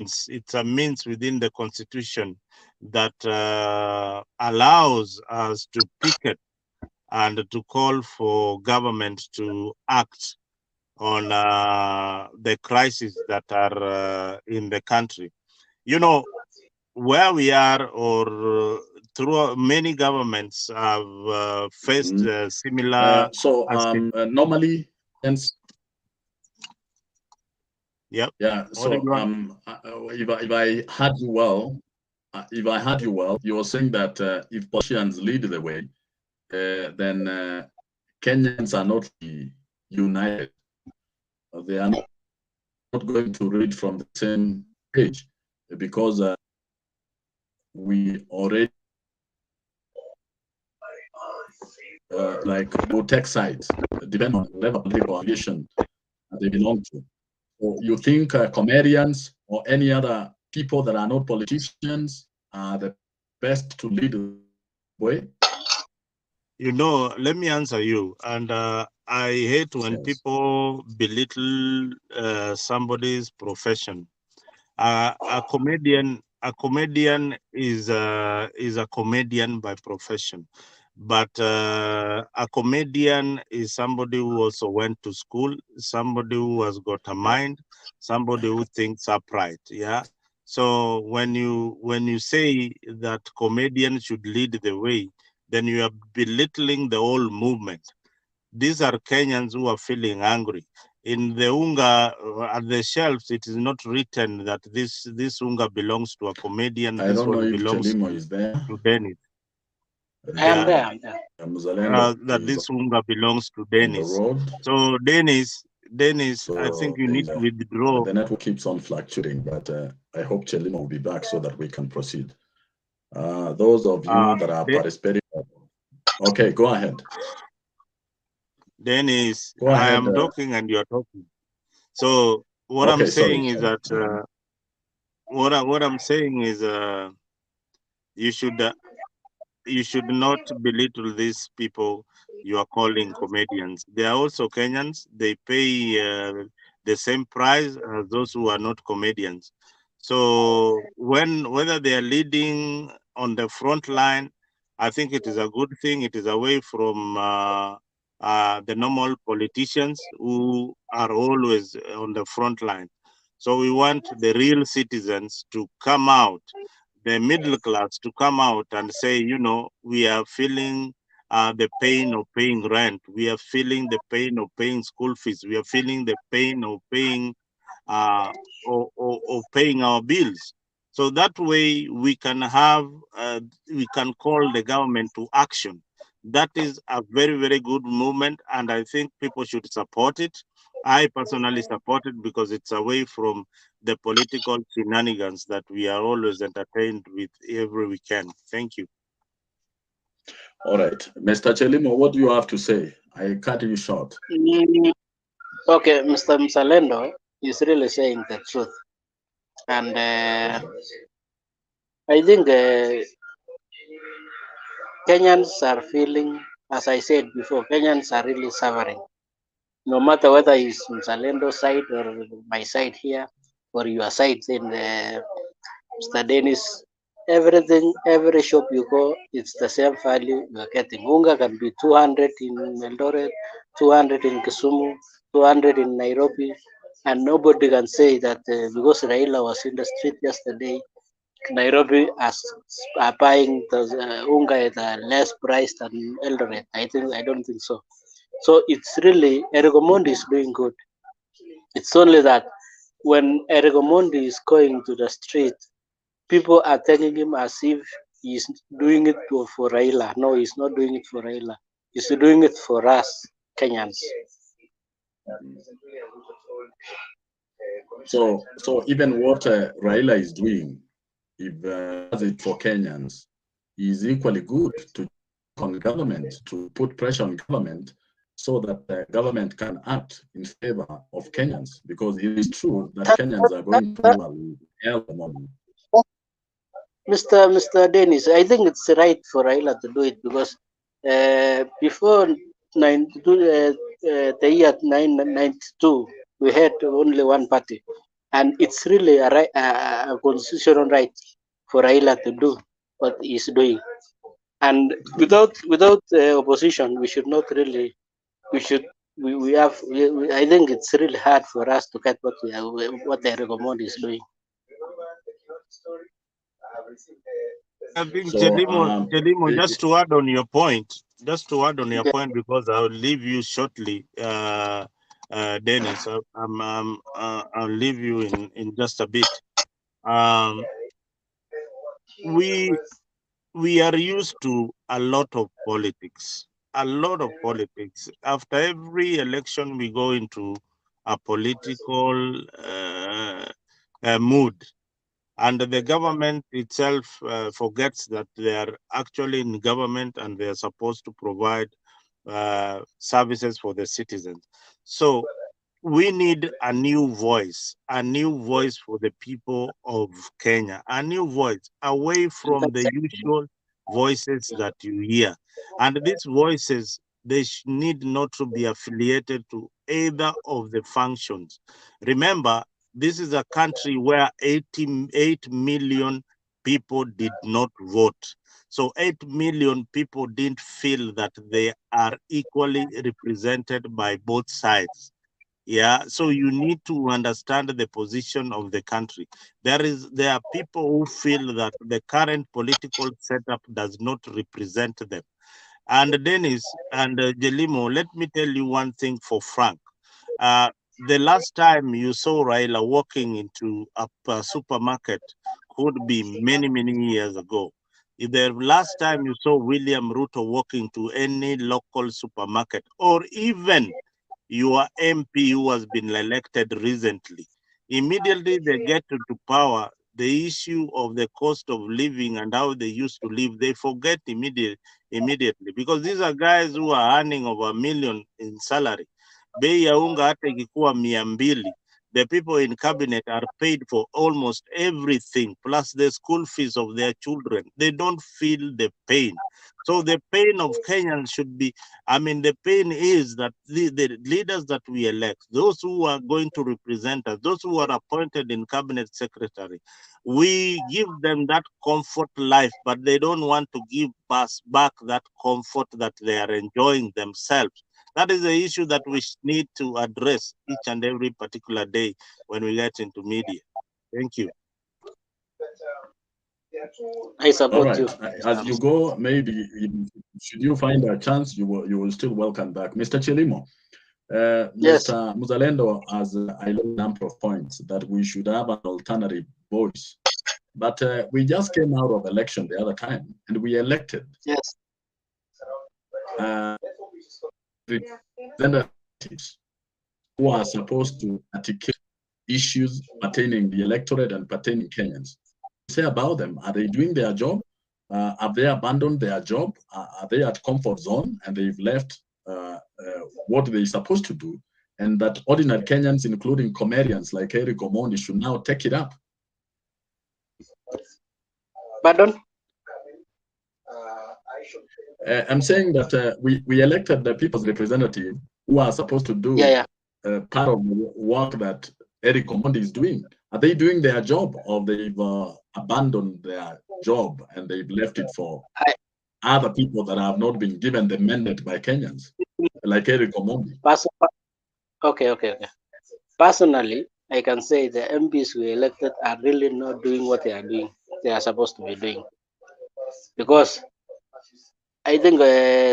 It's a means within the constitution that allows us to picket and to call for government to act on the crises that are in the country. You know, where we are, or through many governments have faced similar. Normally, Yep. Yeah. So if I heard you well, you were saying that if politicians lead the way, then Kenyans are not united. They are not going to read from the same page because we already like will take sides, depending on whatever political affiliation they belong to. So you think comedians or any other people that are not politicians are the best to lead the way? You know, let me answer you. And I hate when people belittle somebody's profession. A comedian is a comedian by profession, but a comedian is somebody who also went to school, somebody who has got a mind, somebody who thinks upright. Yeah. So when you say that comedians should lead the way, then you are belittling the whole movement. These are Kenyans who are feeling angry. In the unga at the shelves, it is not written that this unga belongs to a comedian. I don't know if belongs Chelimo is there. to Dennis. I am there. That this unga belongs to Dennis. So Dennis, so I think you need to withdraw. The network keeps on fluctuating, but I hope Chelimo will be back so that we can proceed. Those of you that are participating, okay, go ahead. Dennis, I am talking and you're talking. So what I'm saying is that what I'm saying is you should not belittle these people you are calling comedians. They are also Kenyans. They pay the same price as those who are not comedians. So whether they are leading on the front line, I think it is a good thing. It is away from the normal politicians who are always on the front line. So we want the real citizens to come out, the middle class to come out and say, you know, we are feeling the pain of paying rent. We are feeling the pain of paying school fees. We are feeling the pain of paying paying our bills. So that way we can we can call the government to action. That is a very, very good movement, and I think people should support it. I personally support it because it's away from the political shenanigans that we are always entertained with every weekend. Thank you. All right. Mr. Chelimo, what do you have to say? I cut you short. Okay, Mr. Mzalendo is really saying the truth. And I think Kenyans are feeling, as I said before, Kenyans are really suffering. No matter whether it's Mzalendo's side or my side here or your side in Mr. Dennis, everything, every shop you go, it's the same value you are getting. Unga can be 200 in Eldoret, 200 in Kisumu, 200 in Nairobi, and nobody can say that because Raila was in the street yesterday, Nairobi are buying the unga at a less price than Eldoret. I don't think so. So it's really Erigomondi is doing good. It's only that when Erigomondi is going to the street, people are telling him as if he's doing it for Raila. No, he's not doing it for Raila. He's doing it for us, Kenyans. So even what Raila is doing, if does it for Kenyans, is equally good to on government, to put pressure on government so that the government can act in favor of Kenyans, because it is true that Kenyans are going through a moment. Mr. Dennis, I think it's right for Raila to do it because before the year 1992, we had only one party. And it's really a constitutional right for Raila to do what he's doing. And without opposition, we should not really. We should. We have. I think it's really hard for us to get what what the recommend is doing. I think So, Chelimo, just to add on your point, because I'll leave you shortly, Dennis. I'll leave you in just a bit. We are used to a lot of politics. After every election, we go into a political mood. And the government itself forgets that they are actually in government and they are supposed to provide services for the citizens. So we need a new voice for the people of Kenya, a new voice away from the usual voices that you hear. And these voices, they need not to be affiliated to either of the functions. Remember, this is a country where 88 million people did not vote. So 8 million people didn't feel that they are equally represented by both sides. Yeah, so you need to understand the position of the country. There are people who feel that the current political setup does not represent them. And Dennis and Jelimo, let me tell you one thing for Frank. The last time you saw Raila walking into a supermarket could be many, many years ago. If the last time you saw William Ruto walking to any local supermarket, or even your MP who has been elected recently, immediately they get into power, the issue of the cost of living and how they used to live, they forget immediately, because these are guys who are earning over $1 million in salary. Bei ya unga hata ikikuwa 200, the people in cabinet are paid for almost everything, plus the school fees of their children. They don't feel the pain. So the pain of Kenyans should be, the pain is that the leaders that we elect, those who are going to represent us, those who are appointed in cabinet secretary, we give them that comfort life, but they don't want to give us back that comfort that they are enjoying themselves. That is the issue that we need to address each and every particular day when we get into media. Thank you. I support you. As you go, maybe should you find a chance, you will still welcome back, Mr. Chelimo. Yes. Mr. Muzalendo has a number of points that we should have an alternative voice. But we just came out of election the other time, and we elected representatives who are supposed to articulate issues pertaining the electorate and pertaining Kenyans. Say about them, are they doing their job? Have they abandoned their job? Are they at comfort zone and they've left what they're supposed to do? And that ordinary Kenyans, including comedians like Eric Omondi, should now take it up. Pardon? I'm saying that we elected the people's representative who are supposed to do part of the work that Eric Omondi is doing. Are they doing their job, or they've abandoned their job and they've left it for other people that have not been given the mandate by Kenyans, like Eric Omondi? Okay. Personally, I can say the MPs we elected are really not doing what they are supposed to be doing, because I think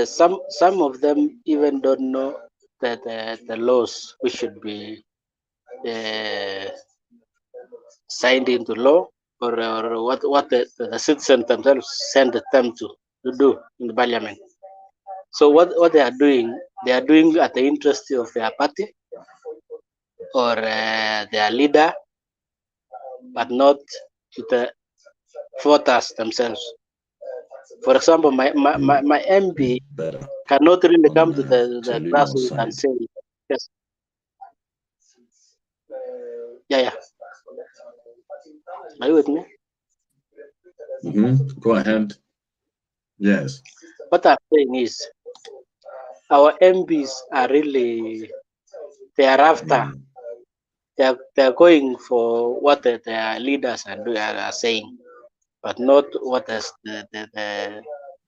some of them even don't know that the laws which should be signed into law, or what the citizens themselves send them to do in the parliament. So what they are doing at the interest of their party or their leader, but not to the voters themselves. For example, my MP cannot really come to the grassroots and say, yes. Yeah. Are you with me? Go ahead. Yes. What I'm saying is, our MPs are really, they are after they're going for what their leaders are saying, but not what is the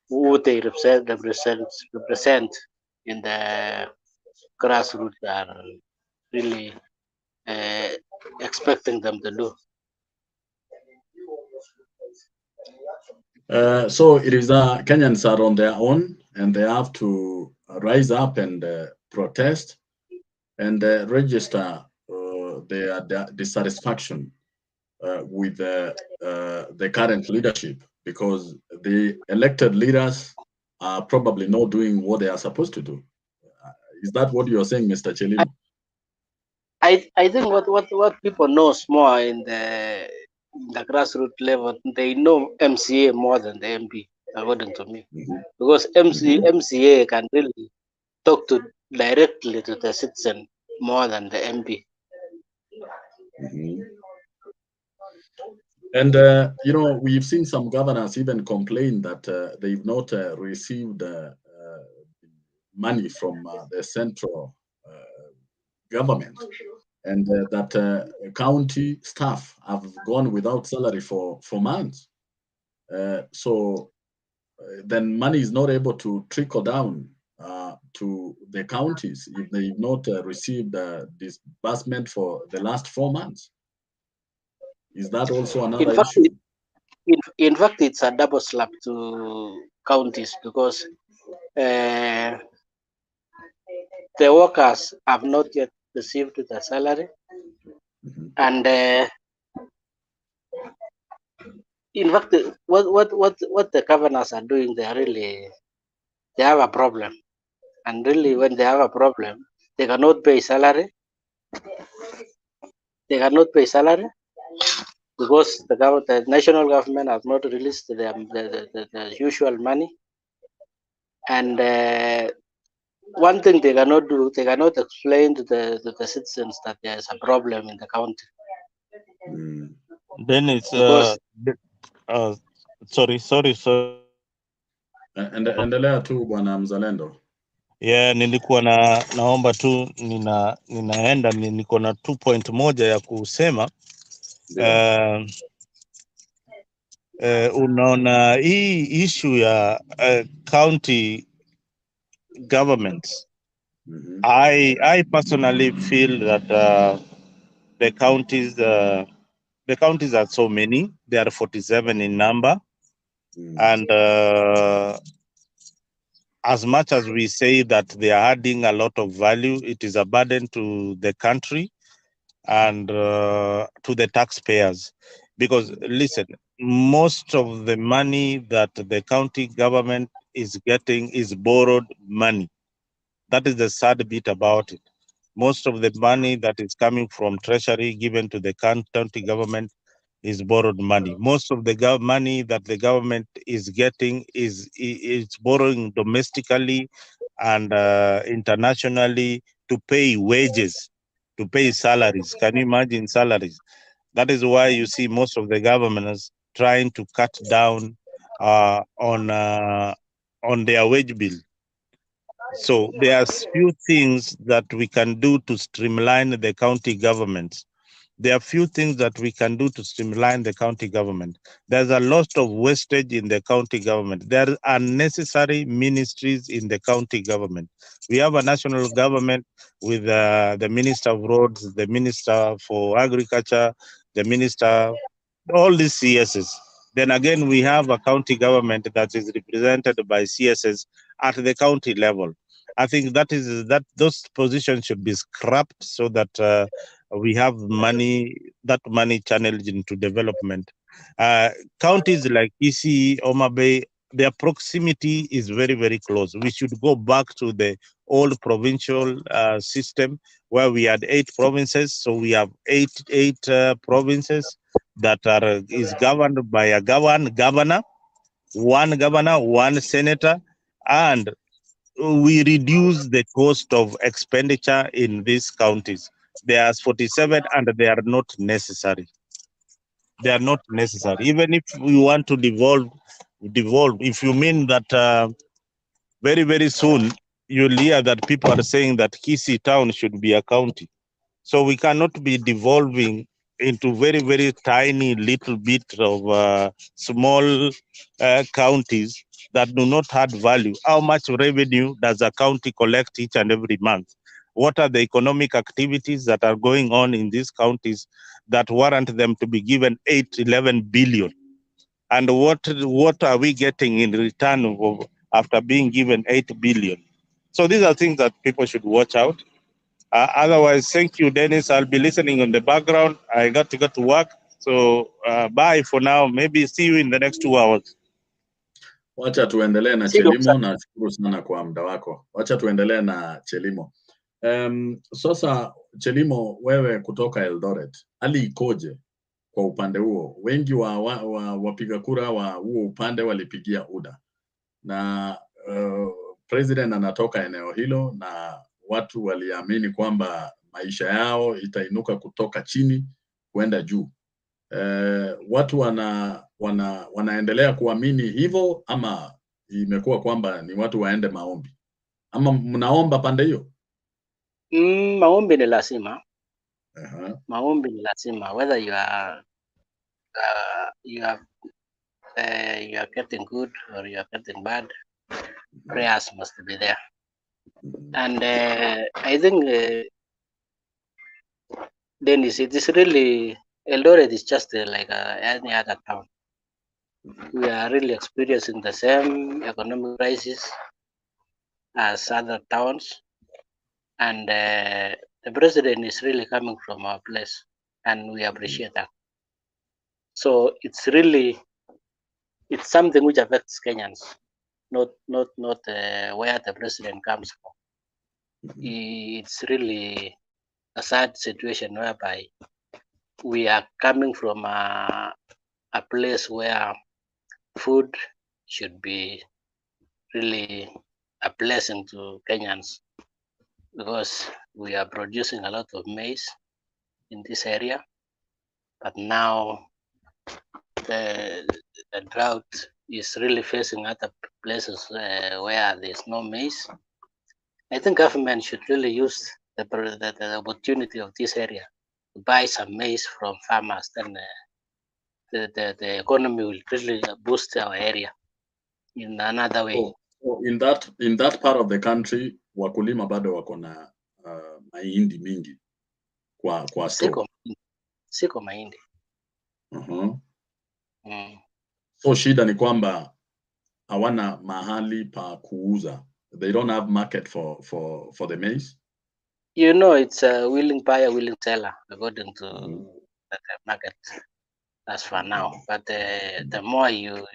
who they represent in the grassroots are really expecting them to do. So it is Kenyans are on their own, and they have to rise up and protest and register their dissatisfaction with the current leadership, because the elected leaders are probably not doing what they are supposed to do. Is that what you are saying, Mr. Chelimo? I think what people know more in the grassroots level, they know MCA more than the MP, according to me, because MCA can really talk directly to the citizen more than the MP. And we've seen some governors even complain that they've not received money from the central government, and that county staff have gone without salary for months. So then money is not able to trickle down to the counties if they've not received disbursement for the last 4 months. Is that also another issue? In fact, it's a double slap to counties, because the workers have not yet received the salary, and in fact, what the governors are doing, they have a problem, and really, when they have a problem, they cannot pay salary. They cannot pay salary because the national government has not released the usual money, and one thing they cannot do, they cannot explain to the citizens that there is a problem in the county. Then it's sorry. Endelea tu bwana Mzalendo. Yeah, nilikuwa naomba tu ninaenda niko na 2 point moja ya kusema. Unaona hii issue ya county governments. I personally feel that the counties are so many. There are 47 in number, and as much as we say that they are adding a lot of value, it is a burden to the country and to the taxpayers. Because listen, most of the money that the county government is getting is borrowed money. That is the sad bit about it. Most of the money that is coming from treasury given to the county government is borrowed money. Most of the money that the government is getting is borrowing domestically and internationally to pay wages, to pay salaries. Can you imagine salaries? That is why you see most of the governments trying to cut down on their wage bill. So there are few things that we can do to streamline the county governments. There are few things that we can do to streamline the county government. There's a lot of wastage in the county government. There are unnecessary ministries in the county government. We have a national government with the Minister of Roads, the Minister for Agriculture, the Minister, all these CSs. Then again, we have a county government that is represented by CSs at the county level. I think that those positions should be scrapped so that we have that money channeled into development. Counties like Kisii, Mutembei, their proximity is very, very close. We should go back to the old provincial system where we had 8 provinces. So we have eight provinces that is governed by a governor, one senator, and we reduce the cost of expenditure in these counties. There are 47 and they are not necessary. They are not necessary. Even if we want to devolve, if you mean that very, very soon, you'll hear that people are saying that Kisii town should be a county. So we cannot be devolving into very, very tiny little bit of small counties that do not add value. How much revenue does a county collect each and every month? What are the economic activities that are going on in these counties that warrant them to be given 11 billion? And what are we getting in return of after being given 8 billion? So these are things that people should watch out. Otherwise, thank you, Dennis. I'll be listening on the background. I got to go to work. So bye for now. Maybe see you in the next 2 hours. Wacha tuendelee na Sigo Chelimo. Nashukuru sana kwa muda wako. Wacha tuendelee na Chelimo. Sasa Chelimo, wewe kutoka Eldoret, hali ikoje kwa upande huo? Wengi wa wapiga kura wa huo upande walipigia UDA na president anatoka eneo hilo, na watu waliamini kwamba maisha yao itainuka kutoka chini kwenda juu. Watu wanaendelea kuamini hivyo, ama imekuwa kwamba ni watu waende maombi, ama mnaomba pande hiyo? Maombi ni lazima. Maombi ni lazima, whether you are getting good or you are getting bad, prayers must be there. And I think Dennis, it is really, Eldoret is just like any other town. We are really experiencing the same economic crisis as other towns, and the president is really coming from our place, and we appreciate that. So it's something which affects Kenyans, not where the president comes from. It's really a sad situation whereby we are coming from a place where food should be really a blessing to Kenyans, because we are producing a lot of maize in this area, but now the drought is really facing other places where there's no maize. I think government should really use the opportunity of this area to buy some maize from farmers. Then the economy will really boost our area in another way. So in that part of the country, wakulima bado wako na mahindi mingi kwa store. Siko mahindi. So shida ni kwamba hawana mahali pa kuuza. They don't have market for the maize. You know, it's a willing buyer, willing seller, according to the market as for now. But the more you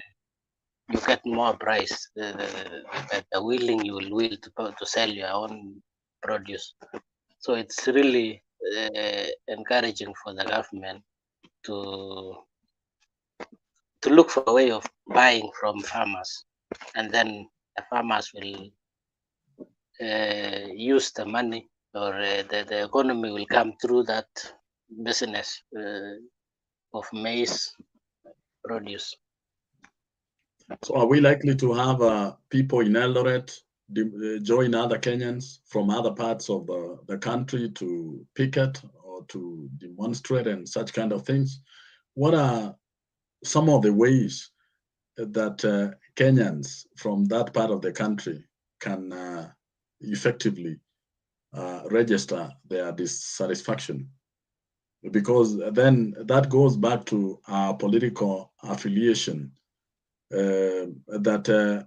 get more price, the willing you will to sell your own produce. So it's really encouraging for the government to look for a way of buying from farmers, and then the farmers will use the money, or the economy will come through that business of maize produce. So are we likely to have people in Eldoret join other Kenyans from other parts of the country to picket or to demonstrate and such kind of things? What are some of the ways that Kenyans from that part of the country can effectively register their dissatisfaction? Because then that goes back to our political affiliation, that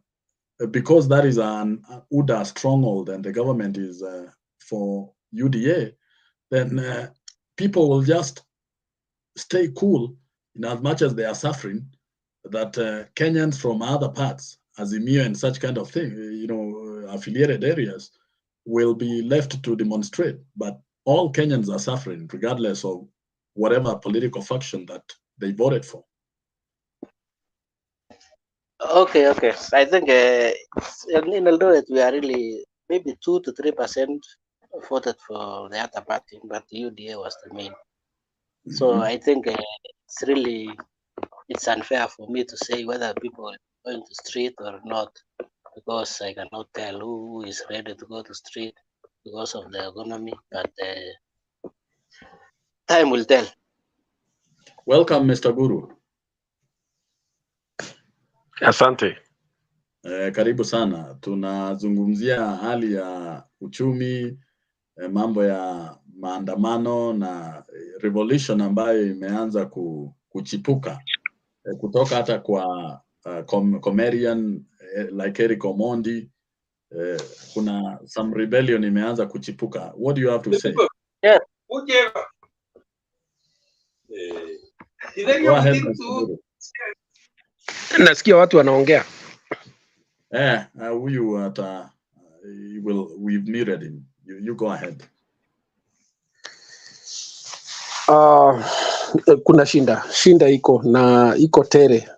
because that is an UDA stronghold and the government is for UDA, then people will just stay cool in as much as they are suffering, that Kenyans from other parts, Azimio and such kind of thing, affiliated areas, will be left to demonstrate. But all Kenyans are suffering, regardless of whatever political faction that they voted for. Okay. I think in Eldoret we are really maybe 2 to 3% voted for the other party, but the UDA was the main. So I think it's unfair for me to say whether people are going to street or not, because I cannot tell who is ready to go to street because of the economy. But time will tell. Welcome, Mr. Guru. Asante. Karibu sana. Tunazungumzia hali ya uchumi, mambo ya maandamano na revolution ambayo imeanza kuchipuka kutoka hata kwa comedian like Eric Omondi. Kuna some rebellion imeanza kuchipuka. What do you have to say? Yeah. Go ahead, Mr. Guru. Nasikia watu wanaongea. Huyu we've muted him. You go ahead. Kuna shinda iko tere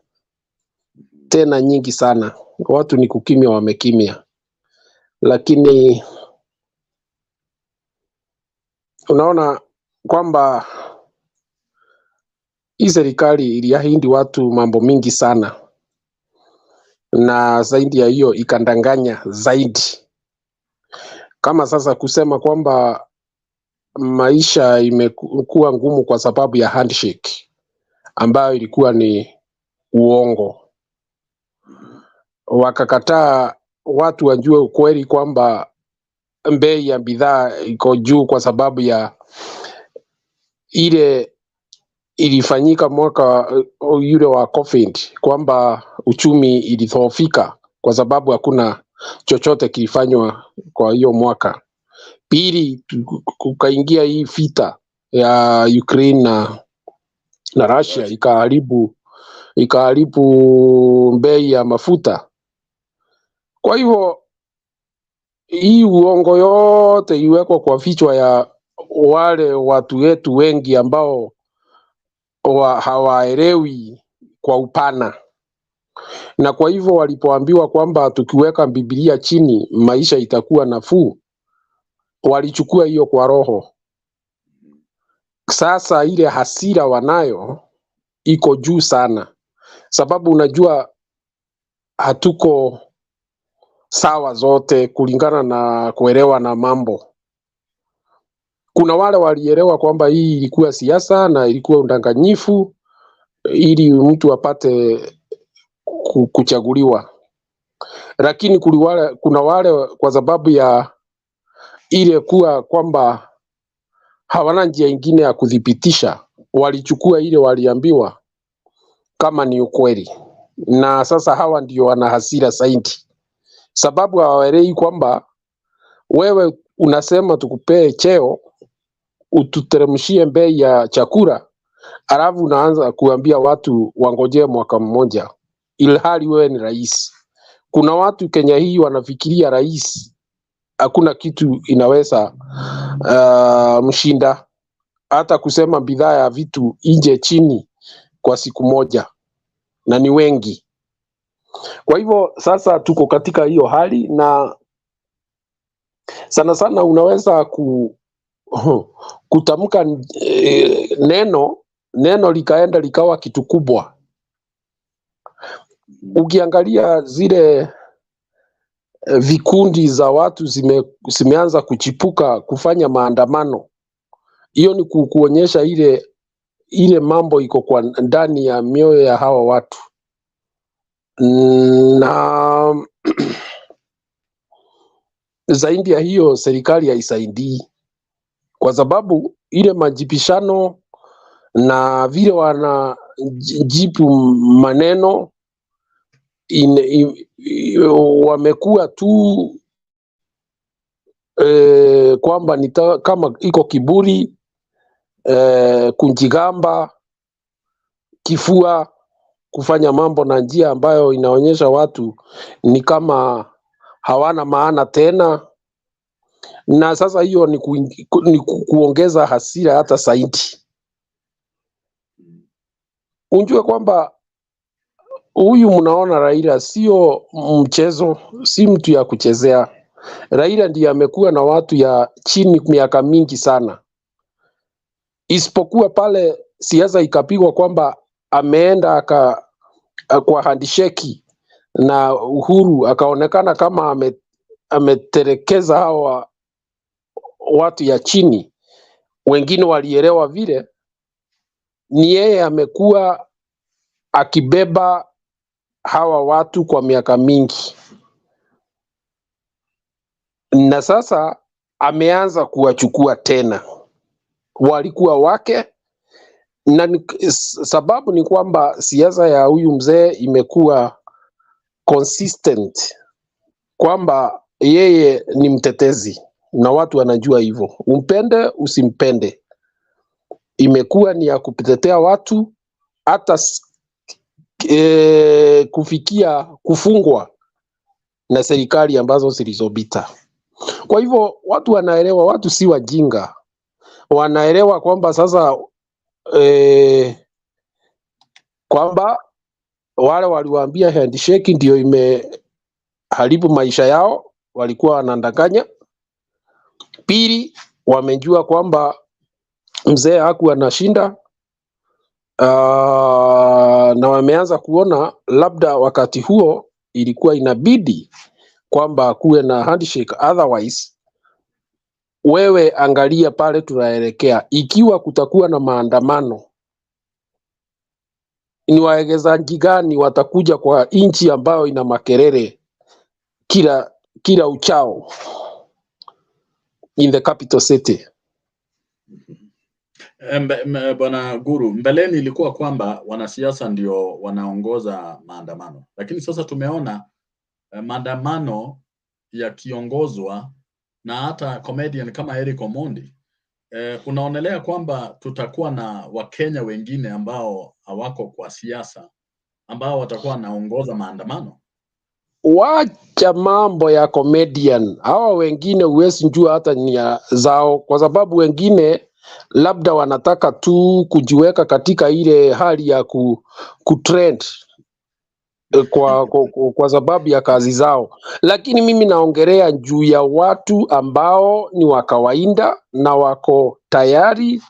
tena nyingi sana. Watu ni kukimya, wamekimya, lakini unaona kwamba hii serikali iliahidi watu mambo mingi sana, na zaidi ya hiyo ikandanganya zaidi. Kama sasa kusema kwamba maisha imekuwa ngumu kwa sababu ya handshake ambayo ilikuwa ni uongo. Wakakataa watu wajue ukweli kwamba bei ya bidhaa iko juu kwa sababu ya ile ilifanyika mwaka yule wa COVID, kwamba uchumi ilidhoofika kwa sababu hakuna chochote kilifanywa kwa hiyo mwaka. Pili, kukaingia hii vita ya Ukraine na Russia, ikaharibu bei ya mafuta. Kwa hivyo hii uongo yote iwekwa kwa vichwa ya wale watu wetu wengi ambao hawaelewi kwa upana. Na kwa hivyo walipoambiwa kwamba tukiweka Biblia chini maisha itakuwa nafuu, walichukua hiyo kwa roho. Sasa ile hasira wanayo iko juu sana, sababu unajua hatuko sawa zote kulingana na kuelewa na mambo. Kuna wale walielewa kwamba hii ilikuwa siasa na ilikuwa udanganyifu ili mtu apate kuchaguliwa, lakini kuna wale kwa sababu ya ile kuwa kwamba hawana njia ingine ya kudhibitisha, walichukua ile waliambiwa kama ni ukweli. Na sasa hawa ndio wana hasira zaidi, sababu hawaelewi kwamba wewe unasema tukupee cheo, ututeremshie bei ya chakula, alafu unaanza kuambia watu wangojee mwaka mmoja, ilhali wewe ni rais. Kuna watu Kenya hii wanafikiria rais hakuna kitu inaweza mshinda, hata kusema bidhaa ya vitu nje chini kwa siku moja, na ni wengi. Kwa hivyo sasa tuko katika hiyo hali, na sana unaweza kutamka neno likaenda likawa kitu kubwa. Ukiangalia zile vikundi za watu zimeanza kuchipuka kufanya maandamano, hiyo ni kuonyesha ile mambo iko kwa ndani ya mioyo ya hawa watu. Na zaidi ya hiyo serikali haisaidii, kwa sababu ile majibishano na vile wanajibu maneno wamekuwa tu kwamba kama iko kiburi, kunjigamba, kifua, kufanya mambo na njia ambayo inaonyesha watu ni kama hawana maana tena. Na sasa hiyo ni kuongeza hasira hata zaidi. Unjue kwamba huyu mnaona Raila sio mchezo, si mtu ya kuchezea. Raila ndiye amekuwa na watu ya chini miaka mingi sana, isipokuwa pale siasa ikapigwa kwamba ameenda kwa handshake na Uhuru, akaonekana kama ameterekeza hawa watu ya chini. wengine walielewa vile ni yeye amekuwa akibeba hawa watu kwa miaka mingi, na sasa ameanza kuwachukua tena, walikuwa wake. Na sababu ni kwamba siasa ya huyu mzee imekuwa consistent kwamba yeye ni mtetezi na watu wanajua hivyo, umpende usimpende, imekuwa ni ya kutetea watu hata kufikia kufungwa na serikali ambazo zilizopita. Kwa hivyo watu wanaelewa, watu si wajinga, wanaelewa kwamba sasa kwamba wale waliwaambia handshake ndio imeharibu maisha yao, walikuwa wanadanganya. Pili, wamejua kwamba mzee hakuwa anashinda, na wameanza kuona labda wakati huo ilikuwa inabidi kwamba kuwe na handshake, otherwise wewe angalia pale tunaelekea. Ikiwa kutakuwa na maandamano, ni waegezaji gani watakuja kwa nchi ambayo ina makelele kila uchao in the capital city? Bwana Guru, mbeleni ilikuwa kwamba wanasiasa ndio wanaongoza maandamano, lakini sasa tumeona maandamano yakiongozwa na hata comedian kama Eric Omondi. Unaonelea kwamba tutakuwa na Wakenya wengine ambao hawako kwa siasa ambao watakuwa wanaongoza maandamano? Wacha mambo ya comedian, hawa wengine huwezi jua hata nia zao, kwa sababu wengine labda wanataka tu kujiweka katika ile hali ya kutrend kwa sababu ya kazi zao. Lakini mimi naongelea juu ya watu ambao ni wa kawaida na wako tayari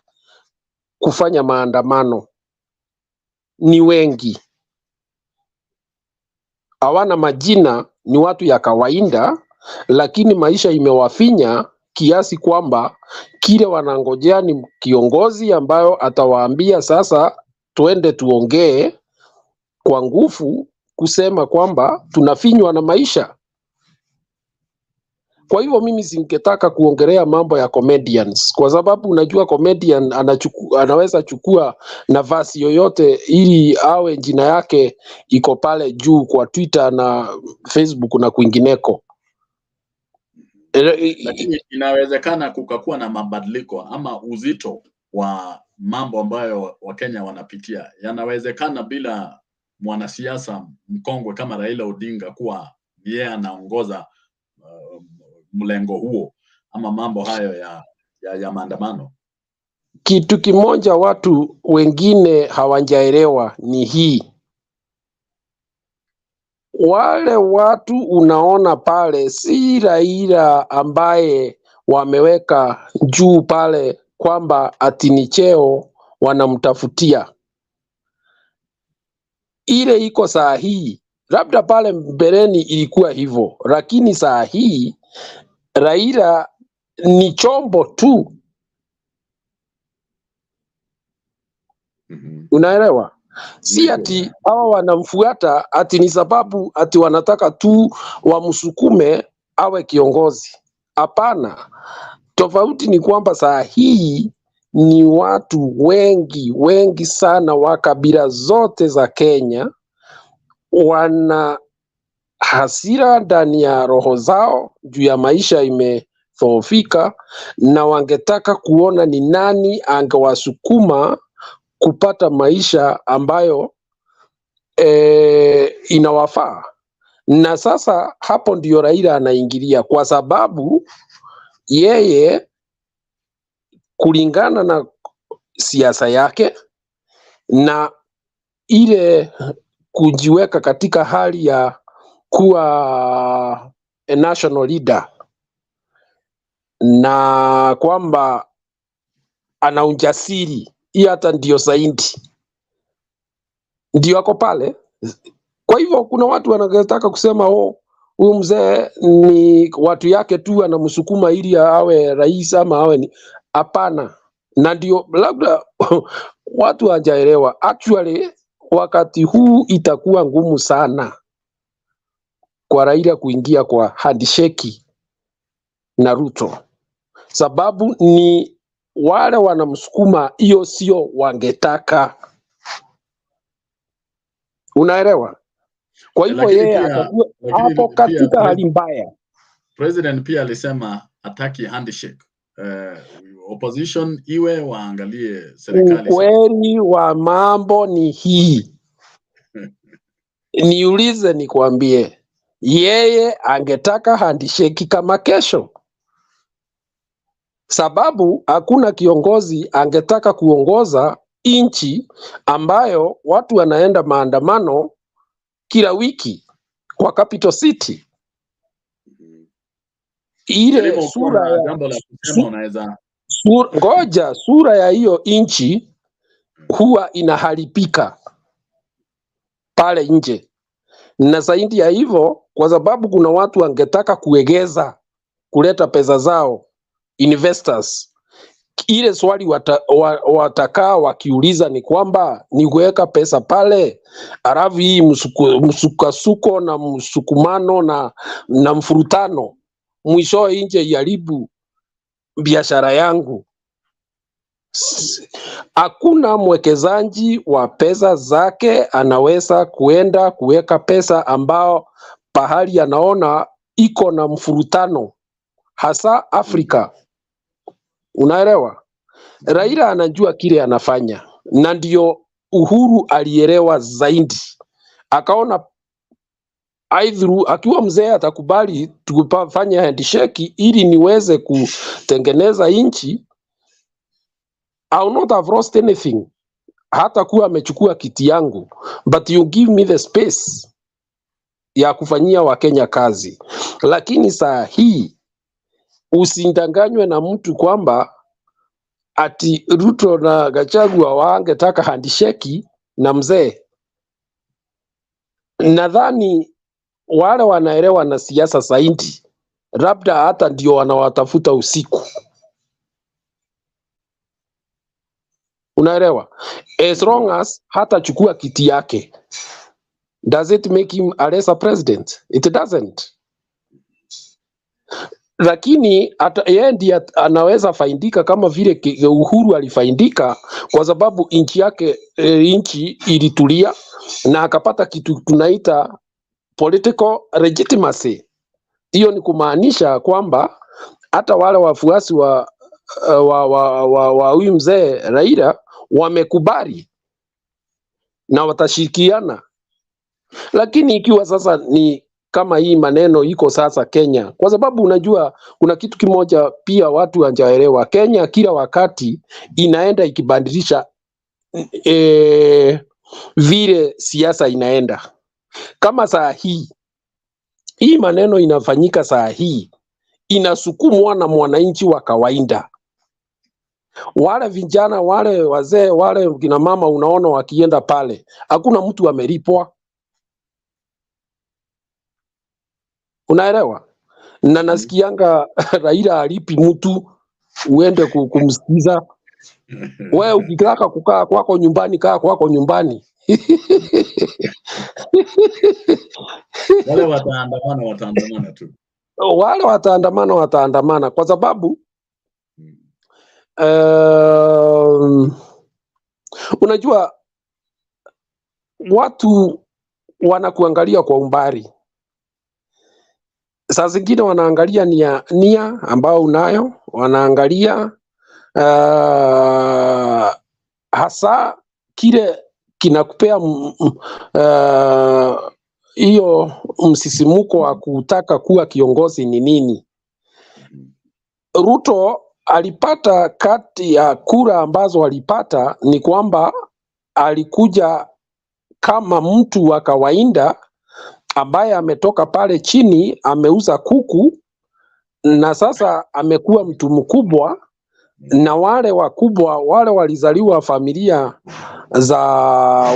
kufanya maandamano. Ni wengi, hawana majina, ni watu ya kawaida, lakini maisha imewafinya kiasi kwamba kile wanangojea ni kiongozi ambayo atawaambia sasa tuende tuongee kwa nguvu, kusema kwamba tunafinywa na maisha. Kwa hivyo mimi singetaka kuongelea mambo ya comedians, kwa sababu unajua comedian anaweza chukua nafasi yoyote ili awe jina yake iko pale juu kwa Twitter na Facebook na kwingineko. Lakini inawezekana kukakuwa na mabadiliko ama uzito wa mambo ambayo Wakenya wanapitia. Yanawezekana bila mwanasiasa mkongwe kama Raila Odinga kuwa yeye anaongoza mlengo huo ama mambo hayo ya maandamano. Kitu kimoja watu wengine hawajaelewa ni hii. Wale watu unaona pale si Raila ambaye wameweka juu pale kwamba ati ni cheo wanamtafutia. Ile iko saa hii, labda pale mbeleni ilikuwa hivyo, lakini saa hii Raila ni chombo tu. Unaelewa? Si ati hawa wanamfuata ati ni sababu ati wanataka tu wamsukume awe kiongozi. Hapana. Tofauti ni kwamba saa hii ni watu wengi sana wa kabila zote za Kenya wana hasira ndani ya roho zao juu ya maisha imedhoofika, na wangetaka kuona ni nani angewasukuma kupata maisha ambayo inawafaa. Na sasa hapo ndio Raila anaingilia, kwa sababu yeye kulingana na siasa yake na ile kujiweka katika hali ya kuwa a national leader, na kwamba ana ujasiri, hii hata ndio zaidi ndio ako pale. Kwa hivyo kuna watu wanataka kusema huyu mzee ni watu yake tu anamsukuma ili awe rais ama awe ni. Hapana, na ndio labda watu hawajaelewa. Actually wakati huu itakuwa ngumu sana kwa Raila kuingia kwa handshake na Ruto, sababu ni wale wanamsukuma, hiyo sio wangetaka. Unaelewa? Kwa hivyo yeye atakuwa hapo katika hali mbaya. President pia alisema ataki handshake. Opposition iwe waangalie serikali. Ukweli wa mambo ni hii. Niulize nikwambie, yeye angetaka handshake kama kesho, sababu hakuna kiongozi angetaka kuongoza nchi ambayo watu wanaenda maandamano kila wiki kwa capital city. Ile sura ya sura ya hiyo nchi huwa inaharibika pale nje, na zaidi ya hivyo, kwa sababu kuna watu wangetaka kuegeza kuleta pesa zao, investors. Ile swali watakaa wakiuliza ni kwamba ni kuweka pesa pale, alafu hii msukasuko na msukumano na mfurutano mwisho nje iharibu biashara yangu. Hakuna mwekezaji wa pesa zake anaweza kuenda kuweka pesa ambao pahali anaona iko na mfurutano, hasa Afrika. Unaelewa? Raila anajua kile anafanya, na ndio Uhuru alielewa zaidi, akaona aidhuru akiwa mzee atakubali tufanye handshake ili niweze kutengeneza nchi. I will not have lost anything, hata kuwa amechukua kiti yangu, but you give me the space ya kufanyia Wakenya kazi. Lakini saa hii usindanganywe na mtu kwamba ati Ruto na Gachagua wangetaka handshake na mzee. Nadhani wale wanaelewa na siasa zaidi, labda hata ndio wanawatafuta usiku. Unaelewa? As long as hata chukua kiti yake, does it make him a lesser president? It doesn't. Lakini yeye ndiye anaweza faindika kama vile Uhuru alifaindika, kwa sababu nchi yake nchi ilitulia na akapata kitu tunaita political legitimacy. Hiyo ni kumaanisha kwamba hata wale wafuasi wa huyu mzee Raila wamekubali na watashirikiana. Lakini ikiwa sasa ni kama hii maneno iko sasa Kenya, kwa sababu unajua kuna kitu kimoja pia watu hawajaelewa. Kenya kila wakati inaenda ikibadilisha vile siasa inaenda. Kama saa hii maneno inafanyika saa hii, inasukumwa na mwananchi wa kawaida. Wale vijana, wale wazee, wale kina mama unaona wakienda pale, hakuna mtu amelipwa. Unaelewa? Na nasikianga Raila alipi mtu uende kumsikiza. Wewe ukitaka kukaa kwako nyumbani, kaa kwako nyumbani. Wale wataandamana tu. Wale wataandamana kwa sababu unajua watu wanakuangalia kwa umbali. Saa zingine wanaangalia nia ambao unayo, wanaangalia hasa kile kinakupea hiyo msisimuko wa kutaka kuwa kiongozi ni nini. Ruto alipata, kati ya kura ambazo alipata ni kwamba alikuja kama mtu wa kawaida ambaye ametoka pale chini, ameuza kuku na sasa amekuwa mtu mkubwa, na wale wakubwa wale walizaliwa familia za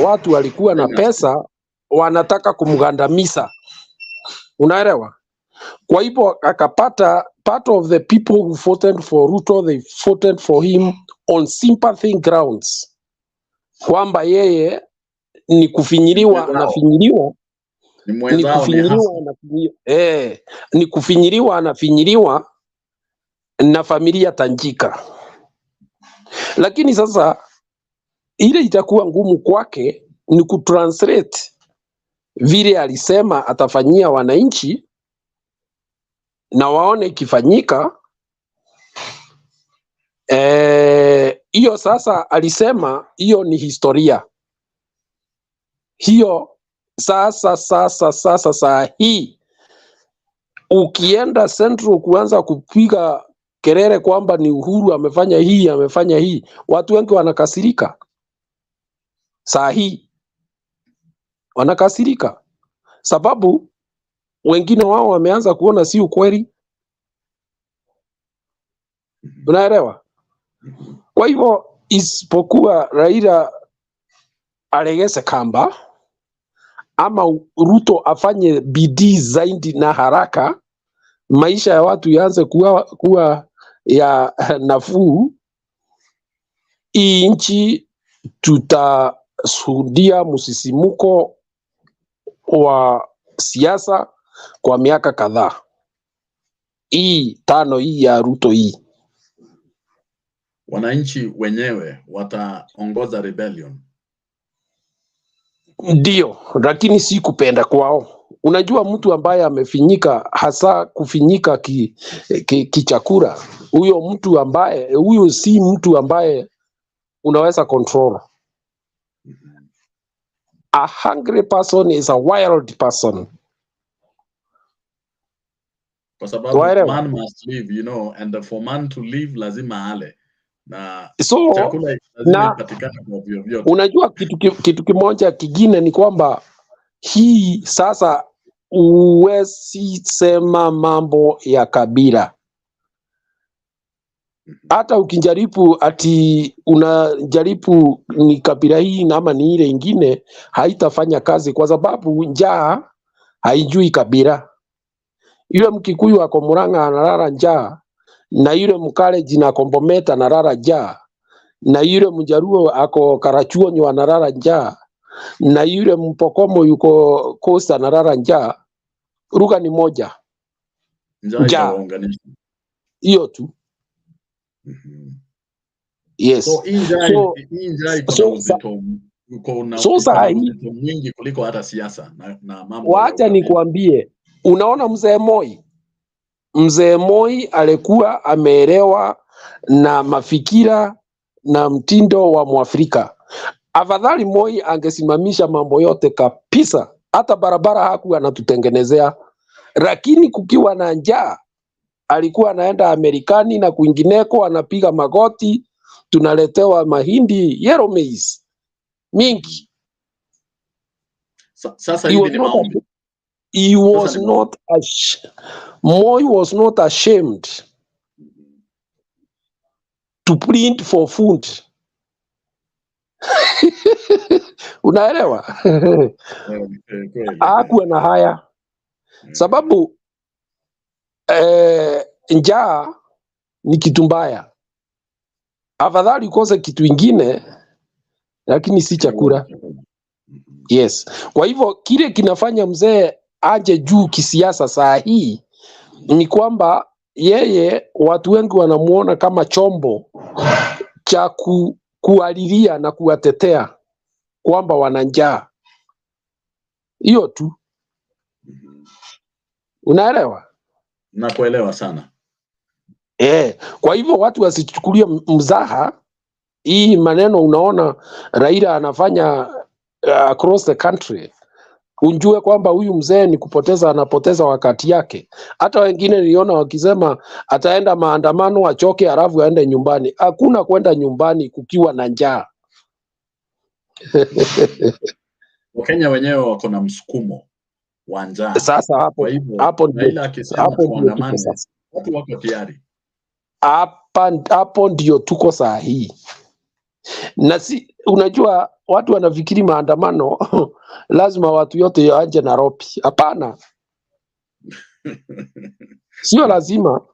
watu walikuwa na pesa wanataka kumgandamiza. Unaelewa? Kwa hivyo akapata part of the people who voted for Ruto, they voted for him on sympathy grounds, kwamba yeye ni kufinyiliwa anafinyiliwa, ni kufinyiliwa anafinyiliwa, ni kufinyiliwa anafinyiliwa na familia tajika. Lakini sasa ile itakuwa ngumu kwake ni kutranslate vile alisema atafanyia wananchi na waone ikifanyika. Hiyo sasa alisema hiyo ni historia. Hiyo sasa hii ukienda Central kuanza kupiga kelele kwamba ni Uhuru amefanya hii, watu wengi wanakasirika. Saa hii wanakasirika sababu wengine wao wameanza kuona si ukweli. Unaelewa? Kwa hivyo isipokuwa Raila alegeze kamba ama Ruto afanye bidii zaidi na haraka, maisha ya watu yaanze kuwa ya nafuu, hii nchi tutashuhudia msisimuko wa siasa kwa miaka kadhaa. Hii 5 hii ya Ruto hii. Wananchi wenyewe wataongoza rebellion. Ndio, lakini si kupenda kwao. Unajua mtu ambaye amefinyika, hasa kufinyika kichakura, huyo si mtu ambaye unaweza control. A hungry person is a wild person. Kwa sababu man must live, you know, and for man to live lazima ale. Na chakula lazima ipatikane kwa vyovyote. Unajua kitu kimoja kingine ni kwamba hii sasa uwezi sema mambo ya kabila. Hata ukijaribu ati unajaribu ni kabila hii ama ni ile ingine, haitafanya kazi kwa sababu njaa haijui kabila. Yule Mkikuyu ako Murang'a analala njaa, na yule Mkaleji na Kombometa analala njaa, na yule Mjaruo ako Karachuonyo analala njaa, na yule Mpokomo yuko Coast analala njaa. Lugha ni moja. Njaa. Hiyo tu. Yes. So uzito mwingi kuliko hata siasa na mambo. Wacha nikwambie, unaona Mzee Moi alikuwa ameelewa na mafikira na mtindo wa Mwafrika. Afadhali Moi angesimamisha mambo yote kabisa, hata barabara hakuwa anatutengenezea. Lakini kukiwa na njaa, alikuwa anaenda Amerikani na kwingineko anapiga magoti, tunaletewa mahindi, yellow maize mingi. Sasa hivi ni maombi. Moi was not ashamed to plead for food. Unaelewa? Hakuwa na haya. Sababu njaa ni kitu mbaya. Afadhali ukose kitu ingine lakini si chakula. Yes. Kwa hivyo kile kinafanya mzee aje juu kisiasa saa hii ni kwamba yeye watu wengi wanamuona kama chombo cha kualilia na kuwatetea kwamba wana njaa. Hiyo tu. Unaelewa? Nakuelewa sana. Kwa hivyo watu wasichukulie mzaha hii maneno. Unaona Raila anafanya across the country, unjue kwamba huyu mzee ni anapoteza wakati yake. Hata wengine niliona wakisema ataenda maandamano achoke alafu aende nyumbani. Hakuna kwenda nyumbani kukiwa na njaa. Wakenya wenyewe wako na msukumo wa njaa. Sasa hapo Raila akisema kuandamana, watu wako tayari. Hapo ndio tuko saa hii. Na unajua watu wanafikiri maandamano lazima watu yote waje Nairobi. Hapana. Sio lazima.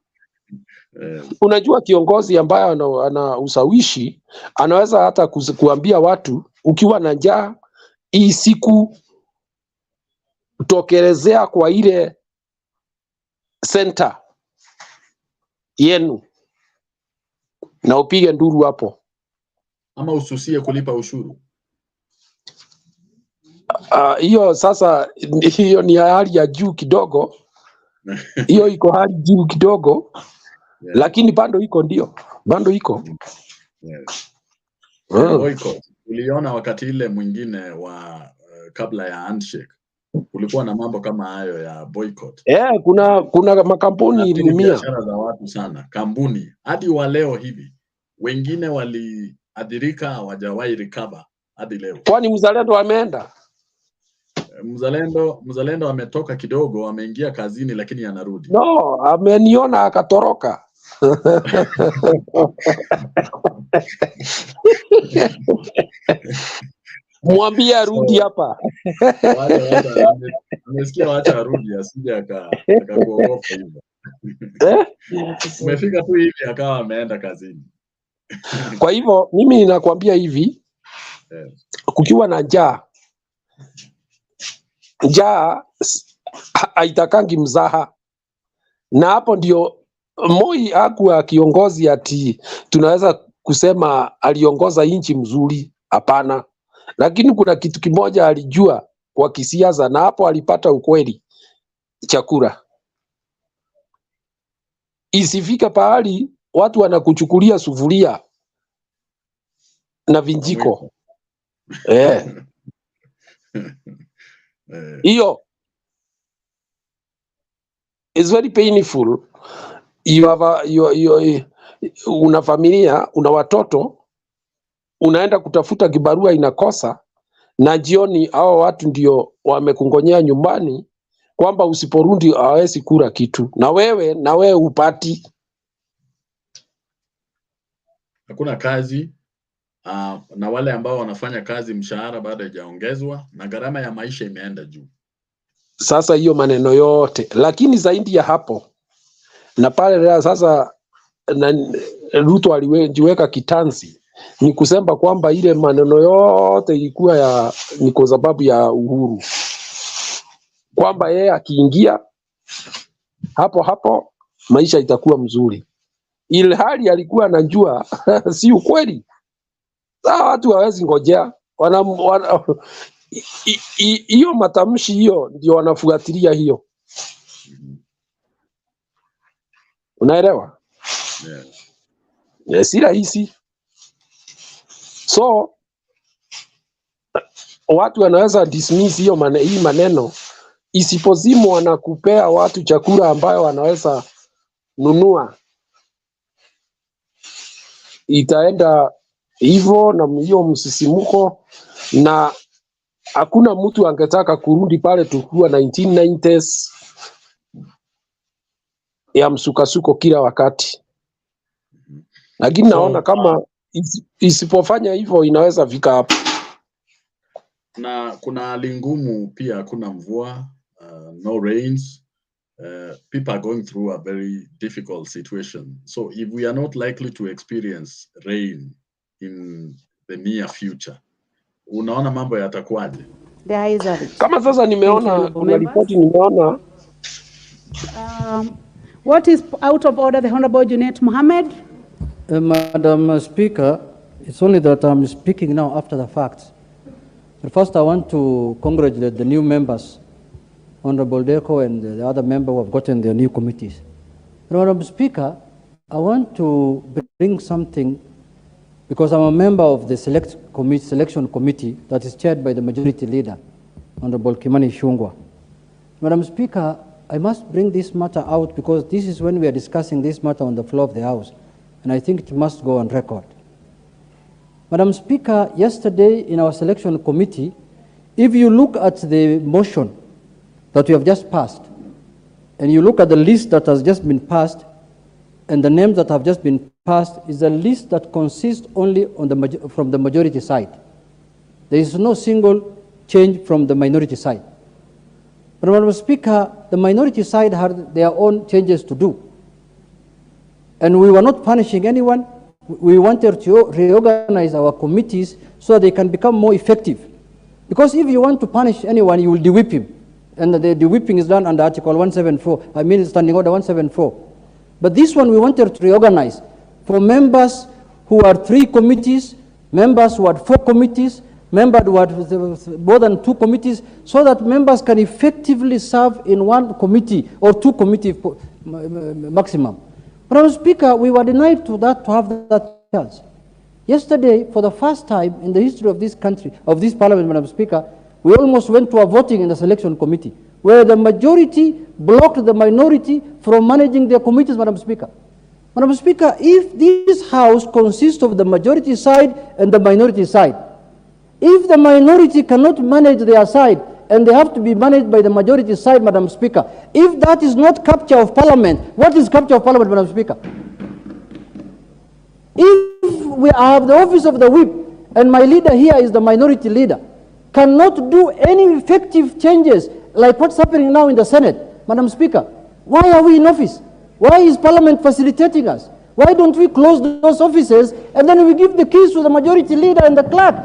Unajua kiongozi ambaye ana usawishi anaweza hata kuambia watu ukiwa na njaa hii siku tokelezea kwa ile center yenu na upige nduru hapo, ama ususie kulipa ushuru. Hiyo sasa, hiyo ni hali ya juu kidogo. Hiyo iko hali juu kidogo, yeah. Lakini bado iko, ndio bado iko, yes. Boycott. Uliona wakati ile mwingine wa kabla ya handshake kulikuwa na mambo kama hayo ya boycott. Kuna makampuni iliumia, biashara za watu sana, kampuni hadi wa leo hivi wengine waliadhirika, hawajawahi recover hadi leo. Kwani mzalendo ameenda? Mzalendo ametoka kidogo, ameingia kazini, lakini anarudi. No, ameniona akatoroka. Mwambie arudi hapa. Amesikia, wacha arudi asije akakuogopa hivyo. Umefika tu hivi akawa ameenda kazini. Kwa hivyo mimi ninakwambia hivi, kukiwa na njaa haitakangi mzaha, na hapo ndio Moi hakuwa kiongozi ati tunaweza kusema aliongoza nchi mzuri, hapana. Lakini kuna kitu kimoja alijua kwa kisiasa, na hapo alipata ukweli: chakula. Isifika pahali watu wanakuchukulia sufuria na vinjiko. Hiyo is very painful. Una familia, una watoto, unaenda kutafuta kibarua inakosa, na jioni hao watu ndio wamekungonyea nyumbani kwamba usiporudi hawezi kula kitu, na wewe upati. Hakuna kazi, na wale ambao wanafanya kazi mshahara bado haijaongezwa, na gharama ya maisha imeenda juu. Sasa hiyo maneno yote, lakini zaidi ya hapo na pale sasa Ruto alijiweka kitanzi, ni kusema kwamba ile maneno yote ilikuwa ni kwa sababu ya Uhuru, kwamba yeye akiingia hapo maisha itakuwa mzuri, ile hali alikuwa anajua si ukweli. Sasa watu hawezi ngojea, hiyo matamshi hiyo ndio wanafuatilia hiyo. Unaelewa? Yes. Si rahisi. So watu wanaweza dismiss hii maneno, isipozimu wanakupea watu chakula ambayo wanaweza nunua, itaenda hivyo na hiyo msisimuko, na hakuna mtu angetaka kurudi pale tukua 1990s ya msukasuko kila wakati. Lakini naona kama isipofanya hivyo inaweza fika hapo. Na kuna hali ngumu pia, hakuna mvua, no rains. People are going through a very difficult situation. So if we are not likely to experience rain in the near future, unaona mambo yatakuwaje? Kama sasa nimeona kuna ripoti nimeona. What is out of order, the Honorable Junet Mohammed? Madam Speaker, it's only that I'm speaking now after the facts. But first, I want to congratulate the new members, Honorable Deco and the other member who have gotten their new committees. Madam Speaker, I want to bring something, because I'm a member of the selection committee that is chaired by the majority leader, Honorable Kimani Ichung'wah. Madam Speaker, I must bring this matter out because this is when we are discussing this matter on the floor of the House, and I think it must go on record. Madam Speaker, yesterday in our selection committee, if you look at the motion that we have just passed, and you look at the list that has just been passed, and the names that have just been passed, is a list that consists only from the majority side. There is no single change from the minority side. But Madam Speaker, the minority side had their own changes to do. And we were not punishing anyone. We wanted to reorganize our committees so they can become more effective. Because if you want to punish anyone, you will de-whip him. And the whipping is done under Article 174, Standing Order 174. But this one we wanted to reorganize for members who are 3 committees, members who had 4 committees, members who had more than 2 committees, so that members can effectively serve in 1 committee or 2 committees maximum. Madam Speaker, we were denied to have that chance. Yesterday, for the first time in the history of this country, of this parliament, Madam Speaker, we almost went to a voting in the selection committee, where the majority blocked the minority from managing their committees, Madam Speaker. Madam Speaker, if this House consists of the majority side and the minority side, if the minority cannot manage their side and they have to be managed by the majority side, Madam Speaker, if that is not capture of parliament, what is capture of parliament, Madam Speaker? If we have the office of the whip and my leader here is the minority leader, cannot do any effective changes like what's happening now in the Senate, Madam Speaker, why are we in office? Why is Parliament facilitating us? Why don't we close those offices and then we give the keys to the majority leader and the clerk?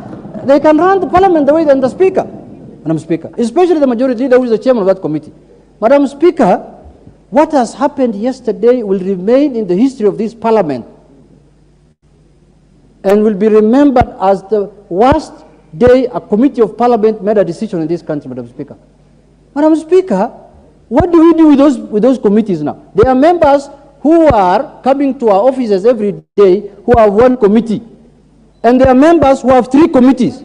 They can run the Parliament the way than the Speaker, Madam Speaker, especially the majority leader who is the chairman of that committee. Madam Speaker, what has happened yesterday will remain in the history of this Parliament and will be remembered as the worst day a committee of Parliament made a decision in this country, Madam Speaker. Madam Speaker, what do we do with those committees now? There are members who are coming to our offices every day who have 1 committee, and there are members who have 3 committees.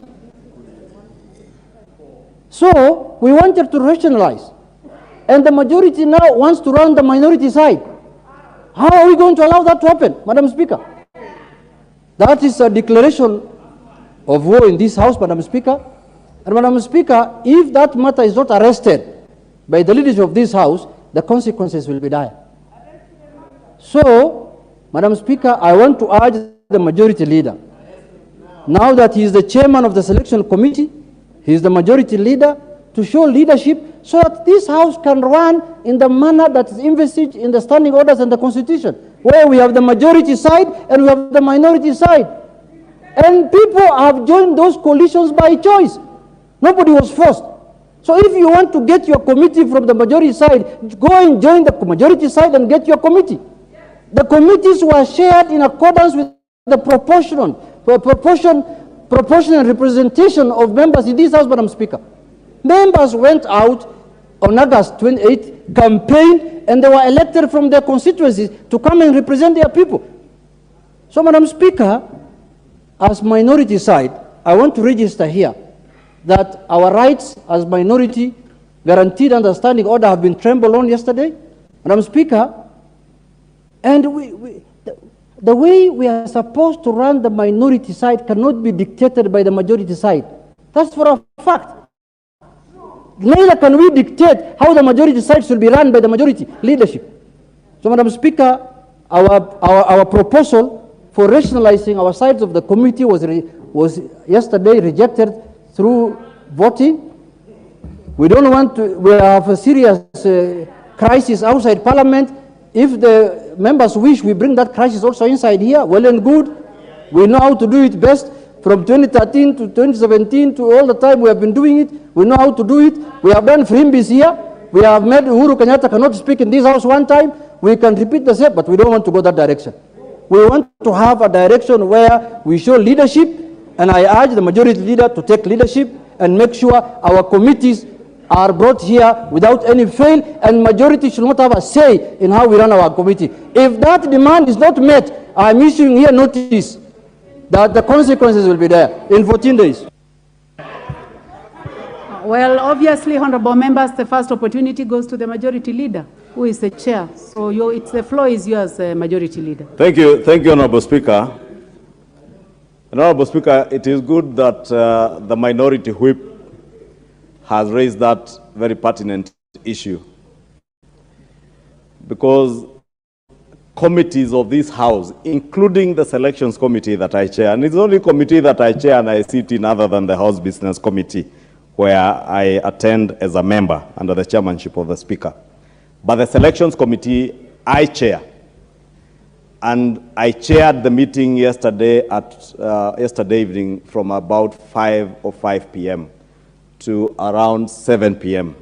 So we wanted to rationalize, and the majority now wants to run the minority side. How are we going to allow that to happen, Madam Speaker? That is a declaration of war in this House, Madam Speaker. And Madam Speaker, if that matter is not arrested by the leadership of this House, the consequences will be dire. So, Madam Speaker, I want to urge the majority leader, now that he is the chairman of the selection committee, he is the majority leader, to show leadership so that this House can run in the manner that is envisaged in the standing orders and the Constitution, where we have the majority side and we have the minority side. And people have joined those coalitions by choice. Nobody was forced. So if you want to get your committee from the majority side, go and join the majority side and get your committee. The committees were shared in accordance with the proportional representation of members in this House, Madam Speaker. Members went out on August 28th, campaigned, and they were elected from their constituencies to come and represent their people. So, Madam Speaker, as minority side, I want to register here that our rights as minority guaranteed under standing order have been trampled on yesterday, Madam Speaker, and the way we are supposed to run the minority side cannot be dictated by the majority side. That's for a fact. Neither can we dictate how the majority side should be run by the majority leadership. So, Madam Speaker, our proposal for rationalizing our sides of the committee was yesterday rejected through voting. We don't want to, we have a serious crisis outside Parliament. If the members wish, we bring that crisis also inside here, well and good. We know how to do it best. From 2013 to 2017 to all the time we have been doing it, we know how to do it. We have done freebies here. We have made Uhuru Kenyatta cannot speak in this House one time. We can repeat the same, but we don't want to go that direction. We want to have a direction where we show leadership, and I urge the majority leader to take leadership and make sure our committees are brought here without any fail, and majority should not have a say in how we run our committee. If that demand is not met, I am issuing here notice that the consequences will be there in 14 days. Well, obviously, honorable members, the first opportunity goes to the majority leader, who is the chair. So the floor is yours, majority leader. Thank you, Honorable Speaker. Honorable Speaker, it is good that the minority whip has raised that very pertinent issue, because committees of this House, including the Selections Committee that I chair, and it's the only committee that I chair and I sit in other than the House Business Committee, where I attend as a member under the chairmanship of the Speaker. But the Selections Committee I chair And I chaired the meeting yesterday yesterday evening from about 5 p.m. to around 7 p.m.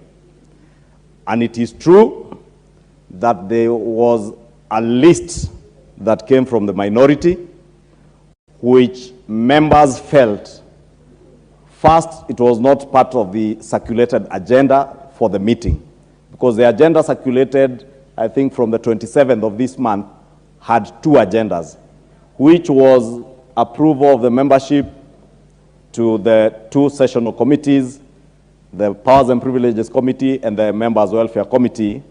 And it is true that there was a list that came from the minority, which members felt, first, it was not part of the circulated agenda for the meeting, because the agenda circulated, I think, from the 27th of this month, had two agendas, which was approval of the membership to the two sessional committees, the Powers and Privileges Committee and the Members' Welfare Committee,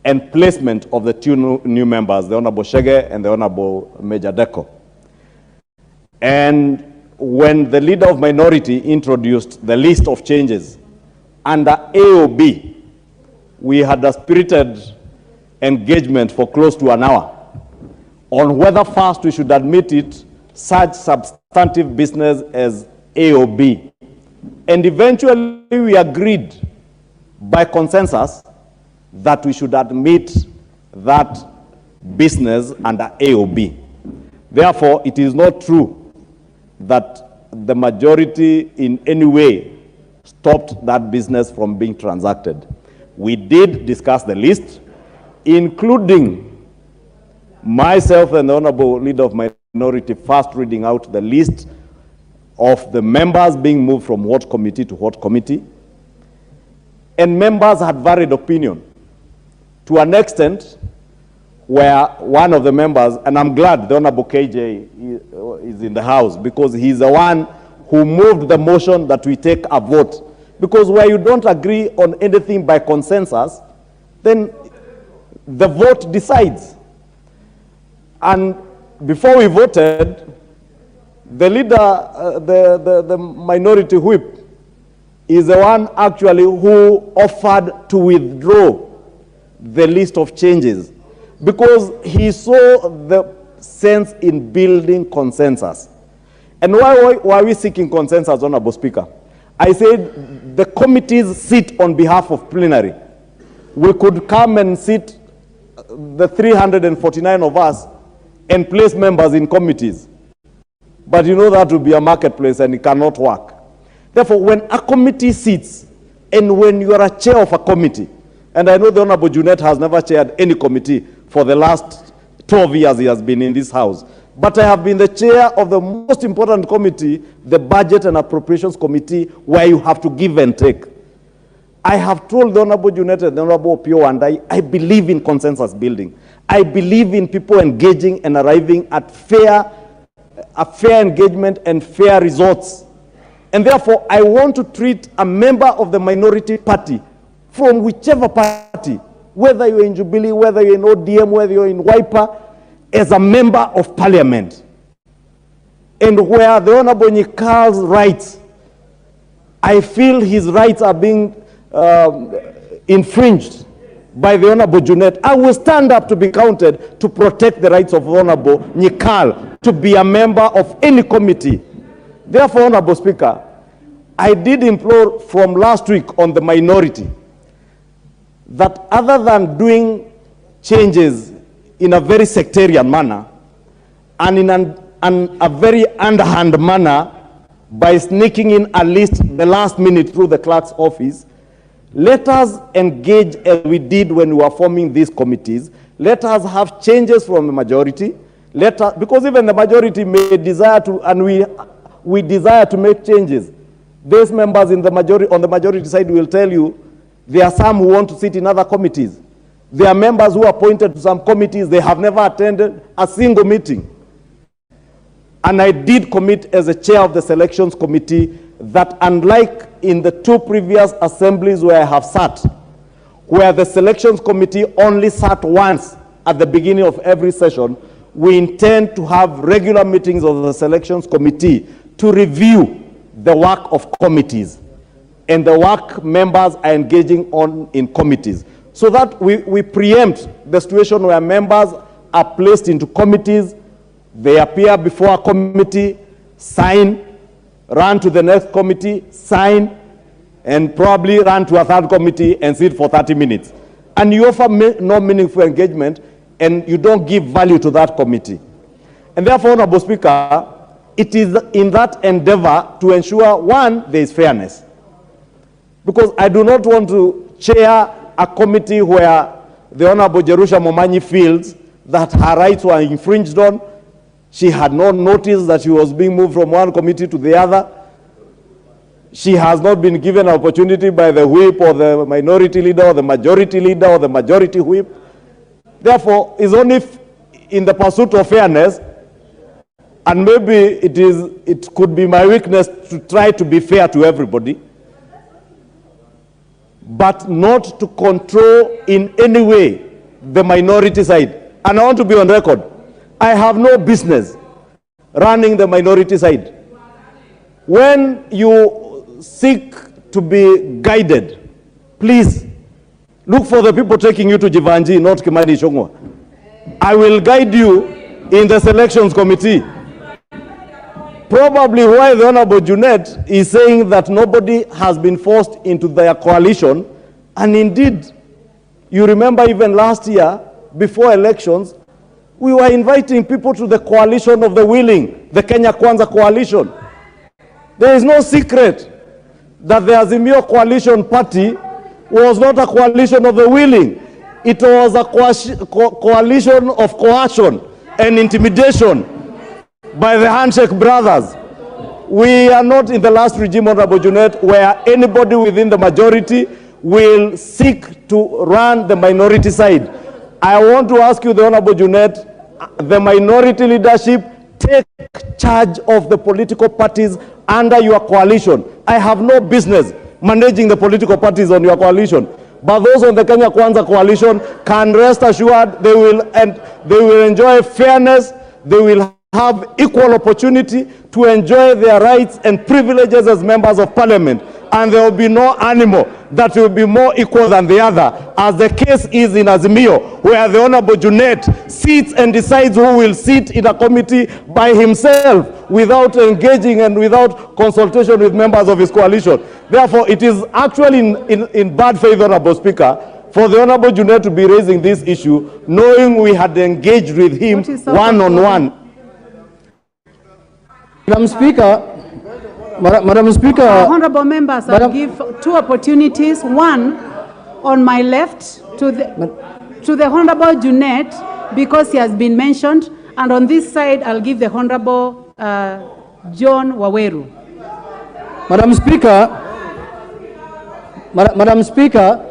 and placement of the two new members, the Honorable Shege and the Honorable Major Deko. And when the leader of minority introduced the list of changes under AOB, we had a spirited engagement for close to an hour on whether first we should admit it such substantive business as AOB. And eventually we agreed by consensus that we should admit that business under AOB. Therefore, it is not true that the majority in any way stopped that business from being transacted. We did discuss the list, including myself and the Honorable Leader of Minority first reading out the list of the members being moved from what committee to what committee. And members had varied opinion to an extent where one of the members, and I'm glad the Honorable KJ is in the house, because he's the one who moved the motion that we take a vote. Because where you don't agree on anything by consensus, then the vote decides. And before we voted, the leader, the minority whip, is the one actually who offered to withdraw the list of changes, because he saw the sense in building consensus. And why are we seeking consensus, Honorable Speaker? I said the committees sit on behalf of plenary. We could come and sit, the 349 of us, and place members in committees. But you know that will be a marketplace and it cannot work. Therefore, when a committee sits, and when you are a chair of a committee, and I know the Honorable Junet has never chaired any committee for the last 12 years he has been in this house, but I have been the chair of the most important committee, the Budget and Appropriations Committee, where you have to give and take. I have told the Honorable Junet and the Honorable Pio, and I believe in consensus building. I believe in people engaging and arriving at fair engagement and fair results. And therefore, I want to treat a member of the minority party from whichever party, whether you're in Jubilee, whether you're in ODM, whether you're in Wiper, as a member of parliament. And where the Honorable Nyikal's rights, I feel his rights are being infringed by the Honorable Junet, I will stand up to be counted to protect the rights of Honorable Nyikal to be a member of any committee. Therefore, Honorable Speaker, I did implore from last week on the minority that other than doing changes in a very sectarian manner and in a very underhand manner by sneaking in a list the last minute through the clerk's office, let us engage as we did when we were forming these committees. Let us have changes from the majority. Because even the majority may desire to, and we desire to make changes. These members in the majority, on the majority side will tell you there are some who want to sit in other committees. There are members who are appointed to some committees, they have never attended a single meeting. And I did commit as a chair of the selections committee that unlike in the two previous assemblies where I have sat, where the selections committee only sat once at the beginning of every session, we intend to have regular meetings of the selections committee to review the work of committees and the work members are engaging on in committees, so that we preempt the situation where members are placed into committees, they appear before a committee, sign, run to the next committee, sign, and probably run to a third committee and sit for 30 minutes. And you offer no meaningful engagement. and you don't give value to that committee. And therefore, Honorable Speaker, it is in that endeavor to ensure, one, there is fairness. Because I do not want to chair a committee where the Honorable Jerusha Momanyi feels that her rights were infringed on. She had no notice that she was being moved from one committee to the other. She has not been given an opportunity by the whip or the minority leader or the majority leader or the majority whip. Therefore, it's only in the pursuit of fairness, and maybe it could be my weakness to try to be fair to everybody, but not to control in any way the minority side. And I want to be on record. I have no business running the minority side. When you seek to be guided, please look for the people taking you to Jivanji, not Kimani Ichung'wah. I will guide you in the selections committee. Probably why the Honorable Junet is saying that nobody has been forced into their coalition. And indeed, you remember even last year, before elections, we were inviting people to the coalition of the willing, the Kenya Kwanza coalition. There is no secret that the Azimio coalition party was not a coalition of the willing. It was a coalition of coercion and intimidation by the handshake brothers. We are not in the last regime, Honorable Junet, where anybody within the majority will seek to run the minority side. I want to ask you, the Honorable Junet, the minority leadership, take charge of the political parties under your coalition. I have no business managing the political parties on your coalition. But those on the Kenya Kwanza coalition can rest assured they will enjoy fairness, they will have equal opportunity to enjoy their rights and privileges as members of parliament. And there will be no animal that will be more equal than the other, as the case is in Azimio, where the Honorable Junet sits and decides who will sit in a committee by himself without engaging and without consultation with members of his coalition. Therefore, it is actually in bad faith, Honorable Speaker, for the Honorable Junet to be raising this issue, knowing we had engaged with him one-on-one. Madam Speaker, honorable members, I'll give two opportunities. One on my left to the Honorable Junet, because he has been mentioned, and on this side I'll give the Honorable John Waweru. Madam Speaker, Madam Speaker,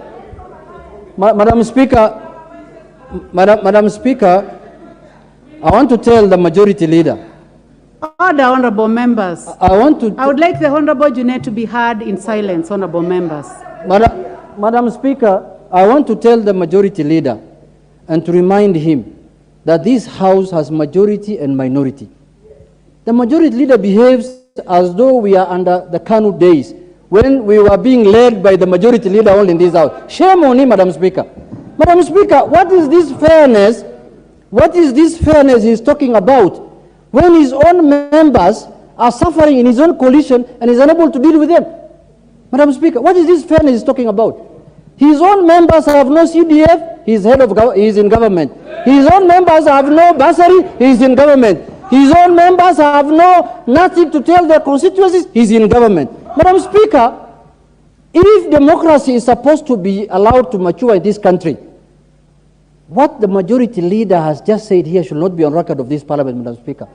I want to tell the majority leader. Order, honorable members. I would like the Honorable Junet to be heard in silence, honorable members. Madam Speaker, I want to tell the majority leader and to remind him that this House has majority and minority. The majority leader behaves as though we are under the KANU days, when we were being led by the majority leader only in this House. Shame on him, Madam Speaker. Madam Speaker, what is this fairness? What is this fairness he's talking about, when his own members are suffering in his own coalition and is unable to deal with them? Madam Speaker, what is this fairness he's talking about? His own members have no CDF, he's he's in government. His own members have no bursary, he's in government. His own members have nothing to tell their constituencies, he's in government. Madam Speaker, if democracy is supposed to be allowed to mature in this country, what the majority leader has just said here should not be on record of this parliament, Madam Speaker.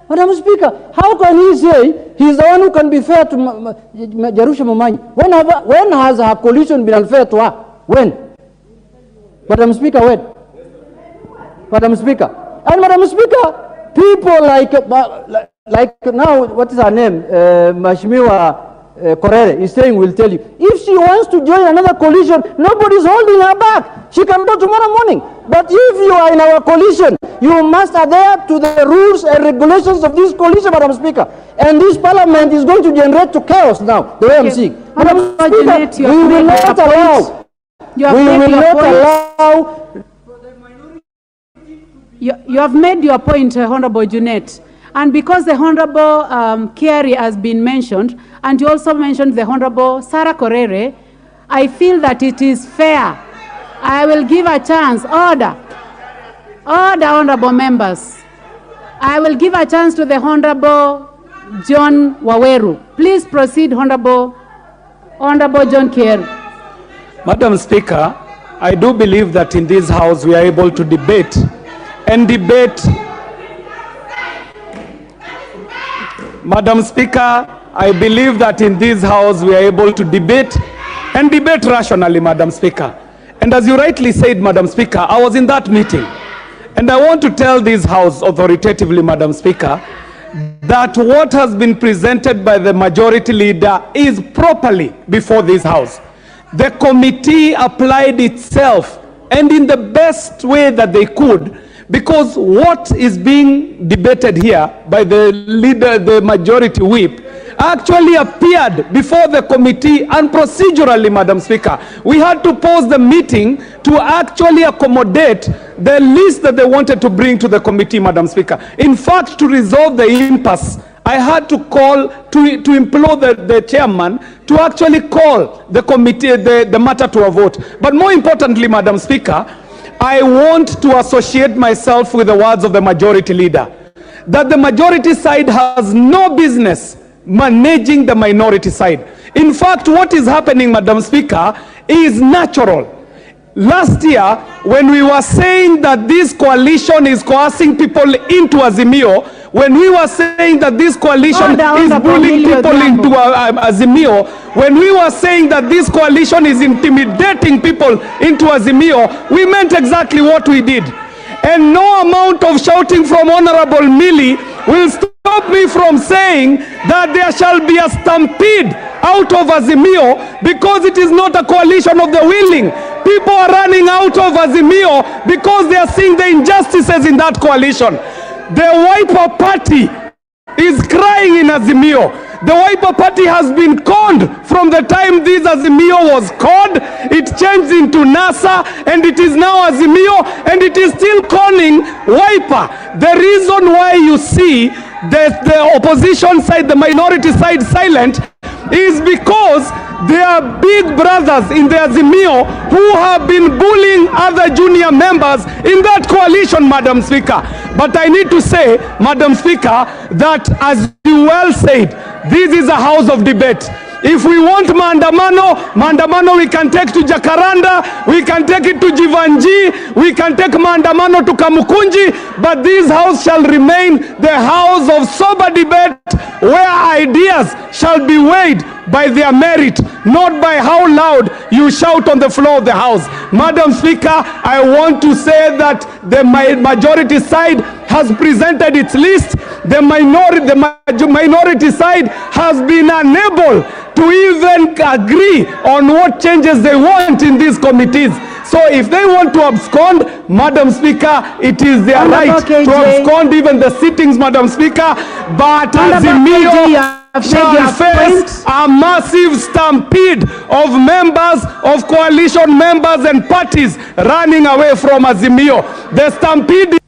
Madam Speaker, how can he say he's the one who can be fair to Jerusha Momanyi? When has her coalition been unfair to her? When? Madam Speaker, when? Madam Speaker. And Madam Speaker, people like now, what is her name? Mheshimiwa Korere is saying, will tell you, if she wants to join another coalition, nobody's holding her back. She can go tomorrow morning. But if you are in our coalition, you must adhere to the rules and regulations of this coalition, Madam Speaker. And this parliament is going to generate to chaos now, the way I'm seeing. Madam Speaker, we will not allow. You have made your point, Honorable Junet. And because the Honorable Kiari has been mentioned, and you also mentioned the Honorable Sarah Korere, I feel that it is fair. I will give a chance. Order. All the honorable members, I will give a chance to the Honorable John Waweru. Please proceed, Honorable John Kier. Madam Speaker, I do believe that in this House we are able to debate and debate. Madam Speaker, I believe that in this House we are able to debate and debate rationally, Madam Speaker. And as you rightly said, Madam Speaker, I was in that meeting. And I want to tell this House authoritatively, Madam Speaker, that what has been presented by the majority leader is properly before this House. The committee applied itself and in the best way that they could, because what is being debated here by the leader, the majority whip, actually appeared before the committee, and procedurally, Madam Speaker, we had to pause the meeting to actually accommodate the list that they wanted to bring to the committee, Madam Speaker. In fact, to resolve the impasse, I had to call, to implore the chairman to actually call the committee, the matter to a vote. But more importantly, Madam Speaker, I want to associate myself with the words of the majority leader, that the majority side has no business managing the minority side. In fact, what is happening, Madam Speaker, is natural. Last year, when we were saying that this coalition is coercing people into Azimio, when we were saying that this coalition is bullying people into Azimio, when we were saying that this coalition is intimidating people into Azimio, we meant exactly what we did. And no amount of shouting from Honorable Millie will stop me from saying that there shall be a stampede out of Azimio, because it is not a coalition of the willing. People are running out of Azimio because they are seeing the injustices in that coalition. The Wiper Party is crying in Azimio. The Wiper Party has been conned from the time this Azimio was called. It changed into NASA, and it is now Azimio, and it is still conning Wiper. The reason why you see the opposition side, the minority side silent, is because there are big brothers in the Azimio who have been bullying other junior members in that coalition, Madam Speaker. But I need to say, Madam Speaker, that as you well said, this is a house of debate. If we want maandamano we can take to Jacaranda, we can take it to Jivanji, we can take maandamano to Kamukunji, but this house shall remain the house of sober debate, where ideas shall be weighed by their merit, not by how loud you shout on the floor of the house. Madam Speaker, I want to say that the majority side has presented its list. The minority side has been unable to even agree on what changes they want in these committees. So if they want to abscond, Madam Speaker, it is their right to abscond even the sittings, Madam Speaker. But Azimio shall face a massive stampede of members, of coalition members and parties running away from Azimio. The stampede.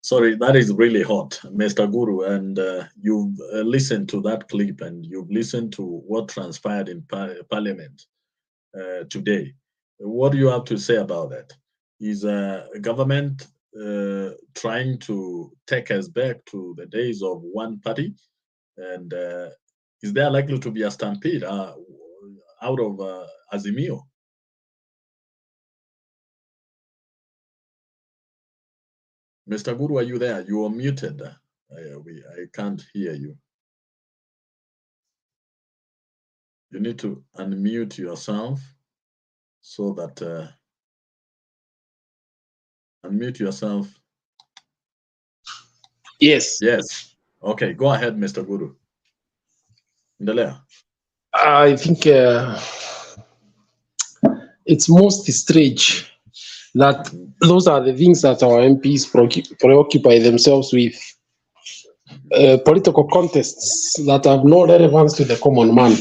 Sorry, that is really hot, Mr. Guru, and you've listened to that clip and you've listened to what transpired in Parliament today. What do you have to say about that? Is government trying to take us back to the days of one party? And is there likely to be a stampede out of Azimio? Mr. Guru, are you there? You are muted. I can't hear you. You need to unmute yourself so that unmute yourself. Yes. Yes. Okay, go ahead, Mr. Guru. Ndelea. I think it's most strange that those are the things that our MPs preoccupy themselves with, political contests that have no relevance to the common man.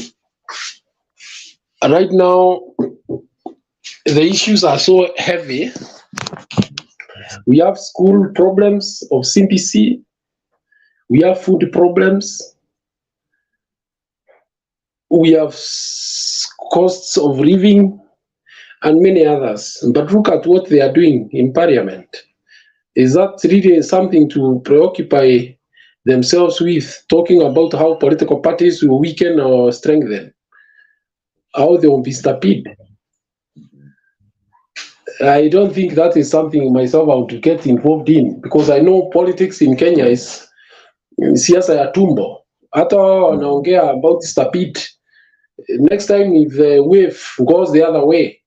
Right now, the issues are so heavy. We have school problems of CPC. We have food problems. we have costs of living and many others. But look at what they are doing in Parliament. Is that really something to preoccupy themselves with, talking about how political parties will weaken or strengthen, how they will be stupid? I don't think that is something myself I would get involved in, because I know politics in Kenya is siasa ya tumbo. Hata wanaongea about stupid. Next time if the wave goes the other way,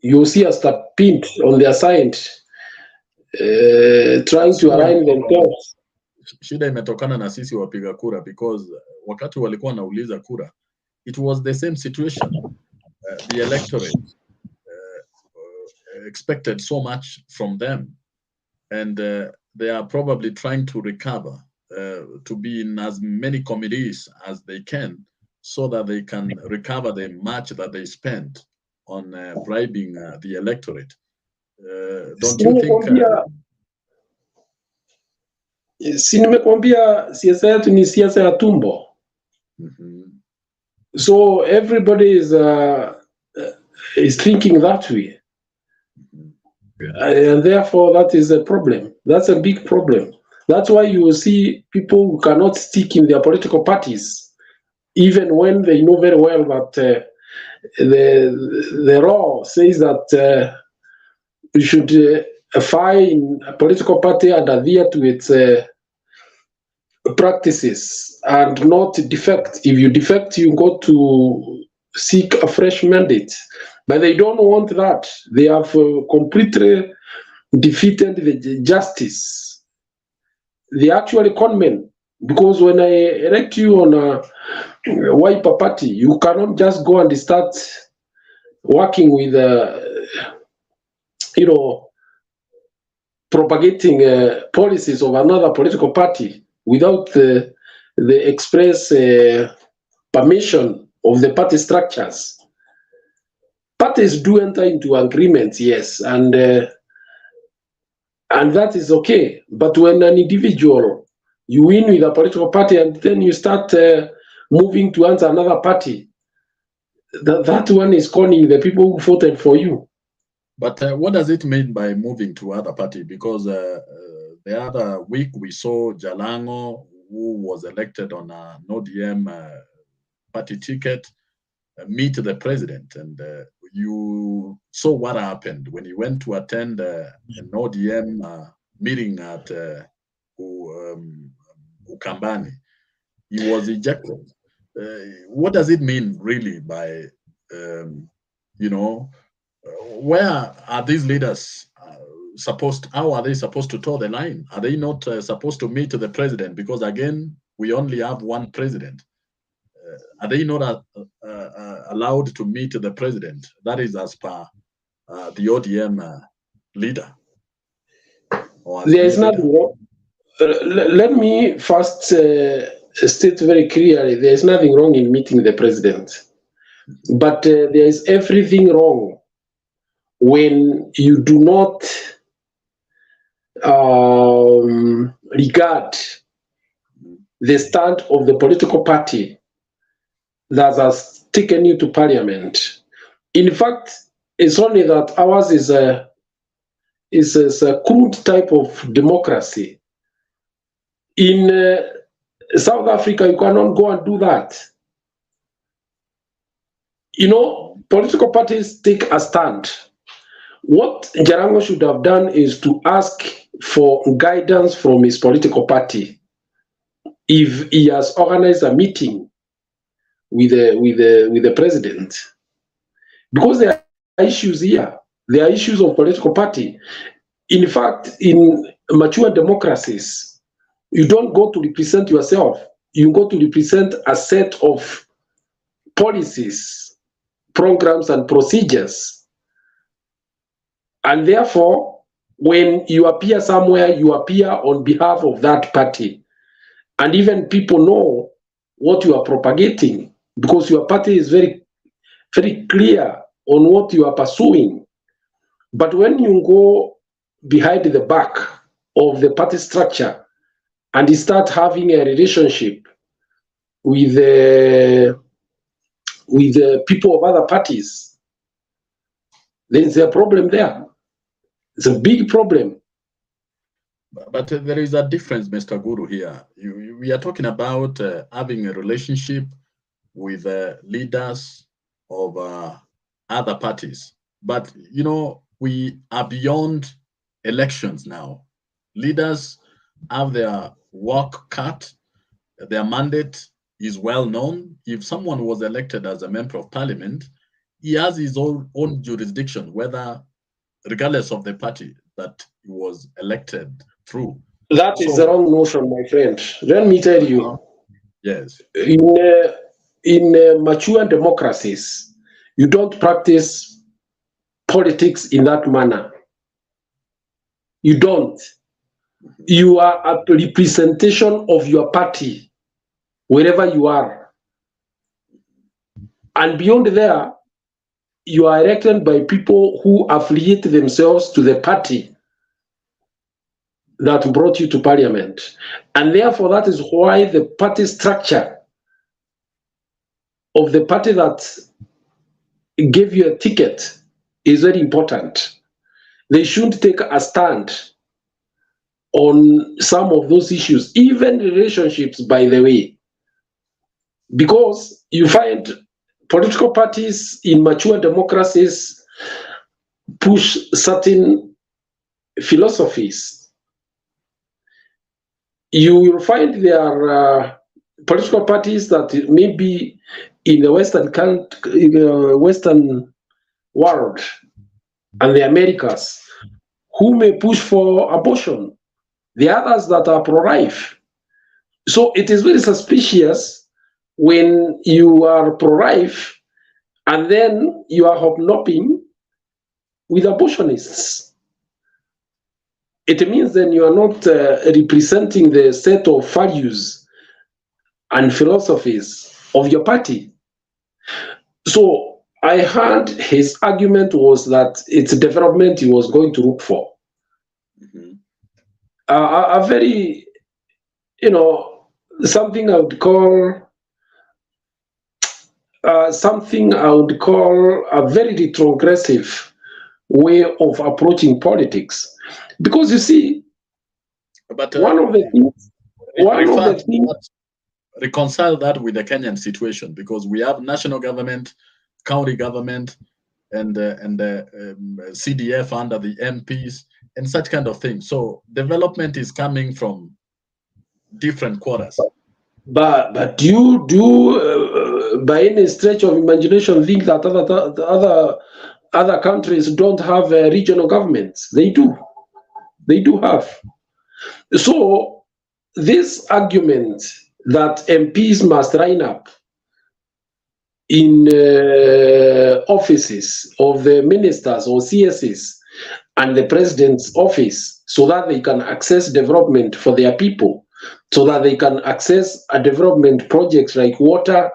you'll see a stupid on their side trying to align themselves. Shida imetokana na sisi wapiga kura, because wakati walikuwa wanauliza kura, it was the same situation. The electorate expected so much from them, and they are probably trying to recover, to be in as many committees as they can, so that they can recover the much that they spent on bribing the electorate. Don't you think? Si nimekwambia siasa yetu ni siasa ya tumbo. So everybody is thinking that way. And therefore that is a problem. That's a big problem. That's why you will see people who cannot stick in their political parties, even when they know very well that the law says that you should fine a political party and adhere to its practices and not defect. If you defect, you go to seek a fresh mandate. But they don't want that. They have completely defeated the justice. They actually conmen, because when I elect you on a Wiper party, you cannot just go and start working with, propagating policies of another political party without the express permission of the party structures. Parties do enter into agreements, yes, and that is okay. But when an individual, you win with a political party and then you start moving to answer another party, that one is conning the people who voted for you. But what does it mean by moving to other party? Because the other week we saw Jalango, who was elected on an ODM party ticket, meet the president. And you saw what happened when he went to attend an ODM meeting at Ukambani. He was ejected. What does it mean really by, where are these leaders how are they supposed to toe the line? Are they not supposed to meet the president? Because again, we only have one president. Are they not allowed to meet the president? That is as per the ODM leader. There is nothing wrong. Let me first state very clearly, there is nothing wrong in meeting the president. But there is everything wrong when you do not regard the stand of the political party that has taken you to parliament. In fact, it's only that ours is a crude type of democracy. In South Africa, you cannot go and do that. Political parties take a stand. What Jalango should have done is to ask for guidance from his political party. If he has organized a meeting with the president, because there are issues here. There are issues of political party. In fact, in mature democracies, you don't go to represent yourself. You go to represent a set of policies, programs, and procedures. And therefore, when you appear somewhere, you appear on behalf of that party. And even people know what you are propagating, because your party is very, very clear on what you are pursuing. But when you go behind the back of the party structure and you start having a relationship with with the people of other parties, there is a problem there. It's a big problem. But there is a difference, Mr. Guru, here. We are talking about having a relationship with leaders of other parties. But, you know, we are beyond elections now. Leaders have their work cut. Their mandate is well known. If someone was elected as a member of parliament, he has his own jurisdiction, regardless of the party that he was elected through. That is the wrong notion, my friend. Let me tell you. Yes. In mature democracies, you don't practice politics in that manner. You don't. You are a representation of your party, wherever you are. And beyond there, you are elected by people who affiliate themselves to the party that brought you to parliament. And therefore, that is why the party structure of the party that gave you a ticket is very important. They shouldn't take a stand on some of those issues, even relationships, by the way, because you find political parties in mature democracies push certain philosophies. You will find there are political parties that maybe in the Western world and the Americas who may push for abortion. The others that are pro-life. So it is very suspicious when you are pro-life and then you are hobnobbing with abortionists. It means then you are not representing the set of values and philosophies of your party. So I heard his argument was that it's development he was going to look for. A very, something I would call a very retrogressive way of approaching politics. Because you see, but one of the things reconcile that with the Kenyan situation, because we have national government, county government, and CDF under the MPs and such kind of thing. So development is coming from different quarters. But do you by any stretch of imagination think that other countries don't have regional governments? They do. They do have. So this argument that MPs must line up in offices of the ministers or CSs and the president's office so that they can access development for their people, so that they can access a development projects like water,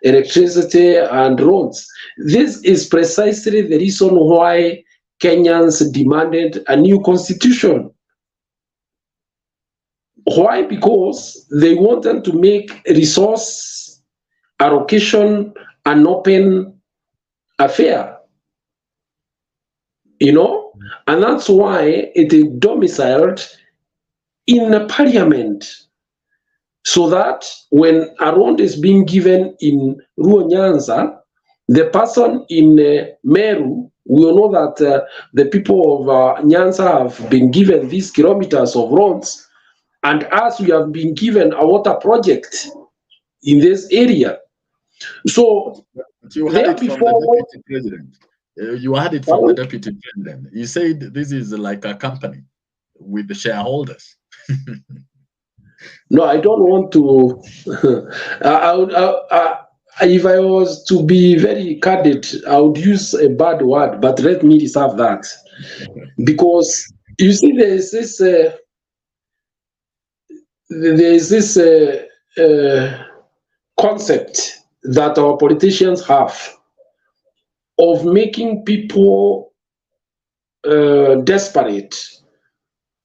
electricity, and roads. This is precisely the reason why Kenyans demanded a new constitution. Why? Because they wanted to make resource allocation an open affair, and that's why it is domiciled in the parliament, so that when a round is being given in Ruo Nyanza, the person in Meru will know that the people of Nyanza have been given these kilometers of roads, and us, we have been given a water project in this area. So you had it from the deputy president. You had it from the deputy president. He said this is like a company with the shareholders. No, I don't want to. If I was to be very candid, I would use a bad word, but let me reserve that. Because you see, there is this concept that our politicians have of making people desperate,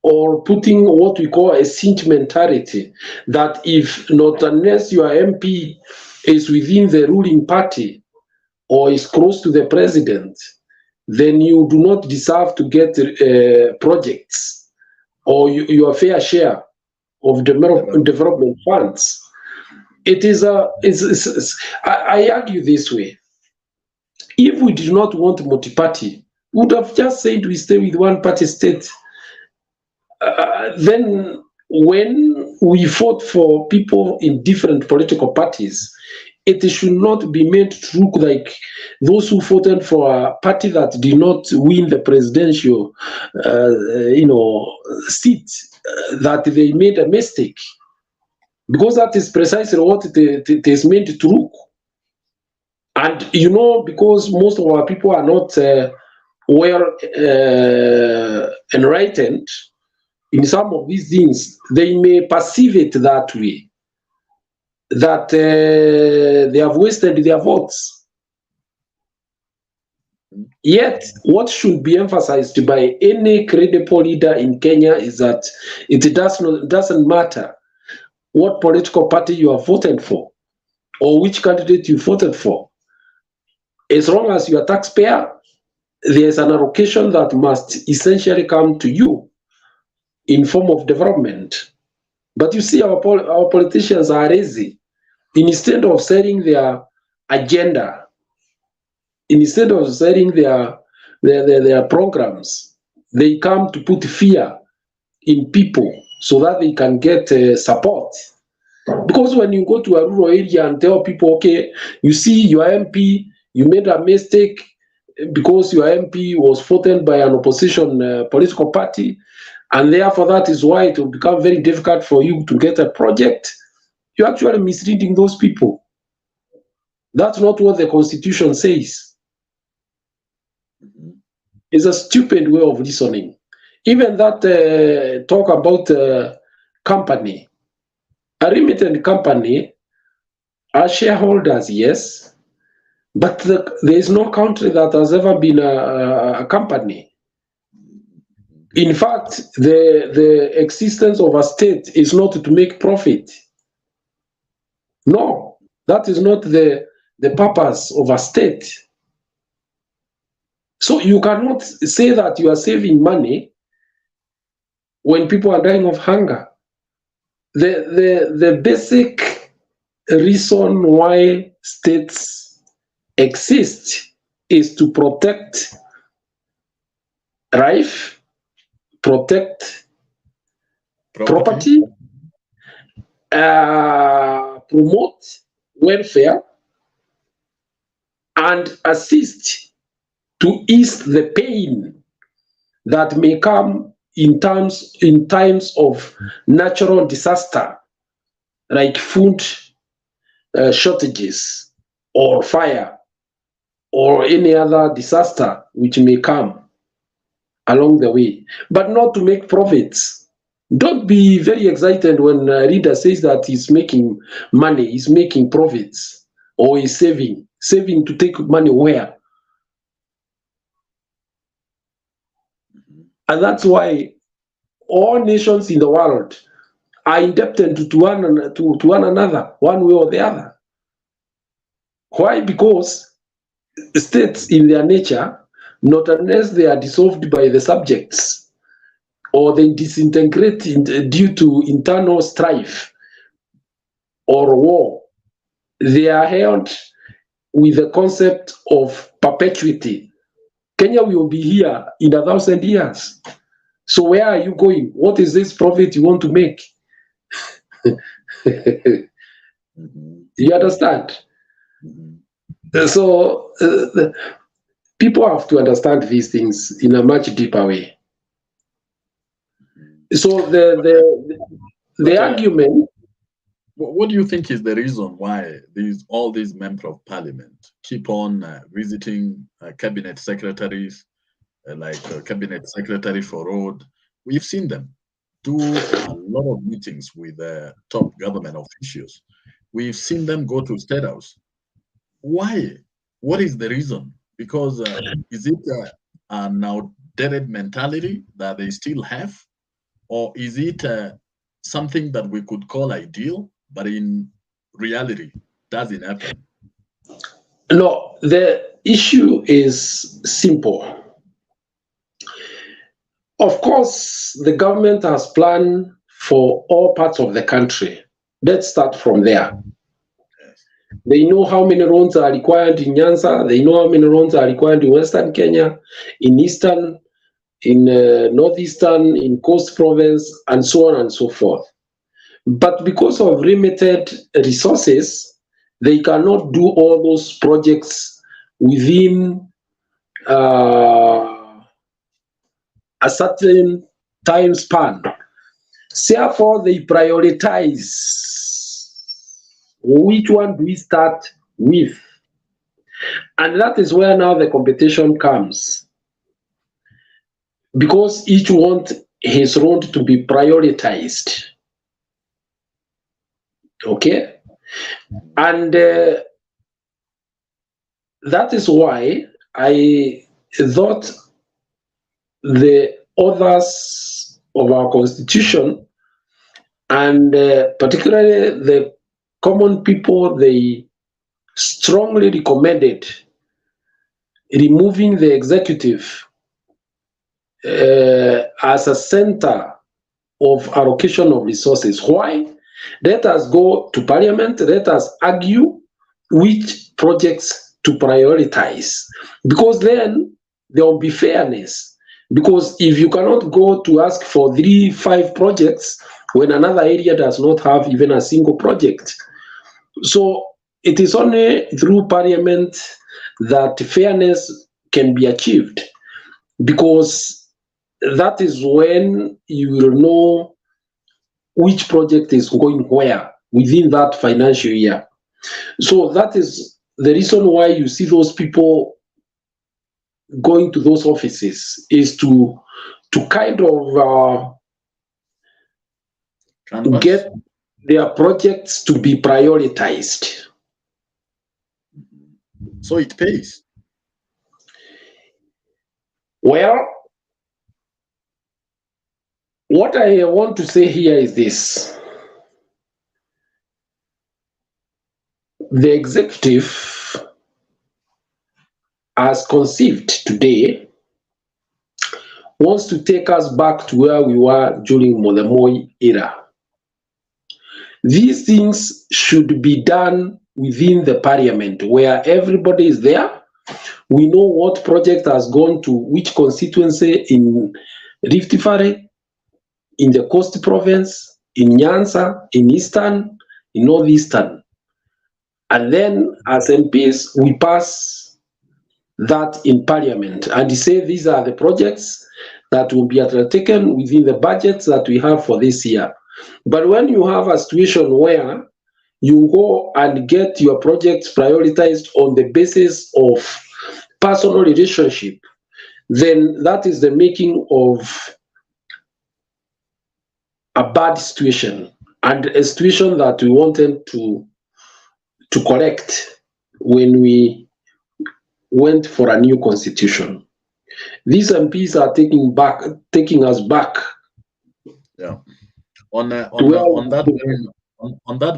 or putting what we call a sentimentality, that if not unless your MP is within the ruling party, or is close to the president, then you do not deserve to get projects or your fair share of development funds. It is I argue this way. If we did not want multi-party, we would have just said we stay with one-party state. Then when we fought for people in different political parties, it should not be made to look like those who voted for a party that did not win the presidential, seat, that they made a mistake. Because that is precisely what it is meant to look. And because most of our people are not well enlightened in some of these things, they may perceive it that way, that they have wasted their votes. Yet, what should be emphasized by any credible leader in Kenya is that it doesn't matter what political party you have voted for or which candidate you voted for. As long as you are a taxpayer, there is an allocation that must essentially come to you in form of development. But you see, our politicians are lazy. Instead of setting their agenda, instead of setting their programs, they come to put fear in people so that they can get support. Because when you go to a rural area and tell people, okay, you see your MP, you made a mistake because your MP was voted by an opposition political party, and therefore that is why it will become very difficult for you to get a project, you're actually misleading those people. That's not what the Constitution says. It's a stupid way of reasoning. Even that talk about company, a remittance company are shareholders, yes, but there is no country that has ever been a company. In fact, the existence of a state is not to make profit. No, that is not the purpose of a state. So you cannot say that you are saving money when people are dying of hunger. The basic reason why states exist is to protect life, protect property, promote welfare, and assist to ease the pain that may come in times of natural disaster, like food shortages or fire or any other disaster which may come along the way, but not to make profits. Don't be very excited when a leader says that he's making money, he's making profits, or he's saving to take money where? And that's why all nations in the world are indebted to one another, one way or the other. Why? Because states in their nature, not unless they are dissolved by the subjects or they disintegrate due to internal strife or war, they are held with the concept of perpetuity. Kenya will be here in 1,000 years. So where are you going? What is this profit you want to make? You understand? So people have to understand these things in a much deeper way. So the argument. What do you think is the reason why all these members of parliament keep on visiting cabinet secretaries, cabinet secretary for road? We've seen them do a lot of meetings with top government officials. We've seen them go to State House. Why? What is the reason? Because is it an outdated mentality that they still have? Or is it something that we could call ideal, but in reality doesn't happen? No, the issue is simple. Of course, the government has planned for all parts of the country. Let's start from there. They know how many roads are required in Nyanza. They know how many roads are required in Western Kenya, in Eastern, in Northeastern, in Coast Province, and so on and so forth. But because of limited resources, they cannot do all those projects within a certain time span. Therefore, they prioritize which one do we start with. And that is where now the competition comes. Because each wants his road to be prioritized. Okay? And that is why I thought the authors of our constitution, and particularly the common people, they strongly recommended removing the executive as a center of allocation of resources. Why? Let us go to Parliament, let us argue which projects to prioritize, because then there will be fairness. Because if you cannot go to ask for 3-5 projects when another area does not have even a single project. So it is only through Parliament that fairness can be achieved, because that is when you will know which project is going where within that financial year. So that is the reason why you see those people going to those offices, is to kind of get their projects to be prioritized. So it pays. Well, what I want to say here is this. The executive, as conceived today, wants to take us back to where we were during Mutembei era. These things should be done within the Parliament, where everybody is there. We know what project has gone to which constituency in Rift Valley, in the Coast Province, in Nyanza, in Eastern, in Northeastern. And then as MPs, we pass that in Parliament and say these are the projects that will be undertaken within the budgets that we have for this year. But when you have a situation where you go and get your projects prioritized on the basis of personal relationship, then that is the making of a bad situation, and a situation that we wanted to correct when we went for a new constitution. These MPs are taking us back. Yeah. On that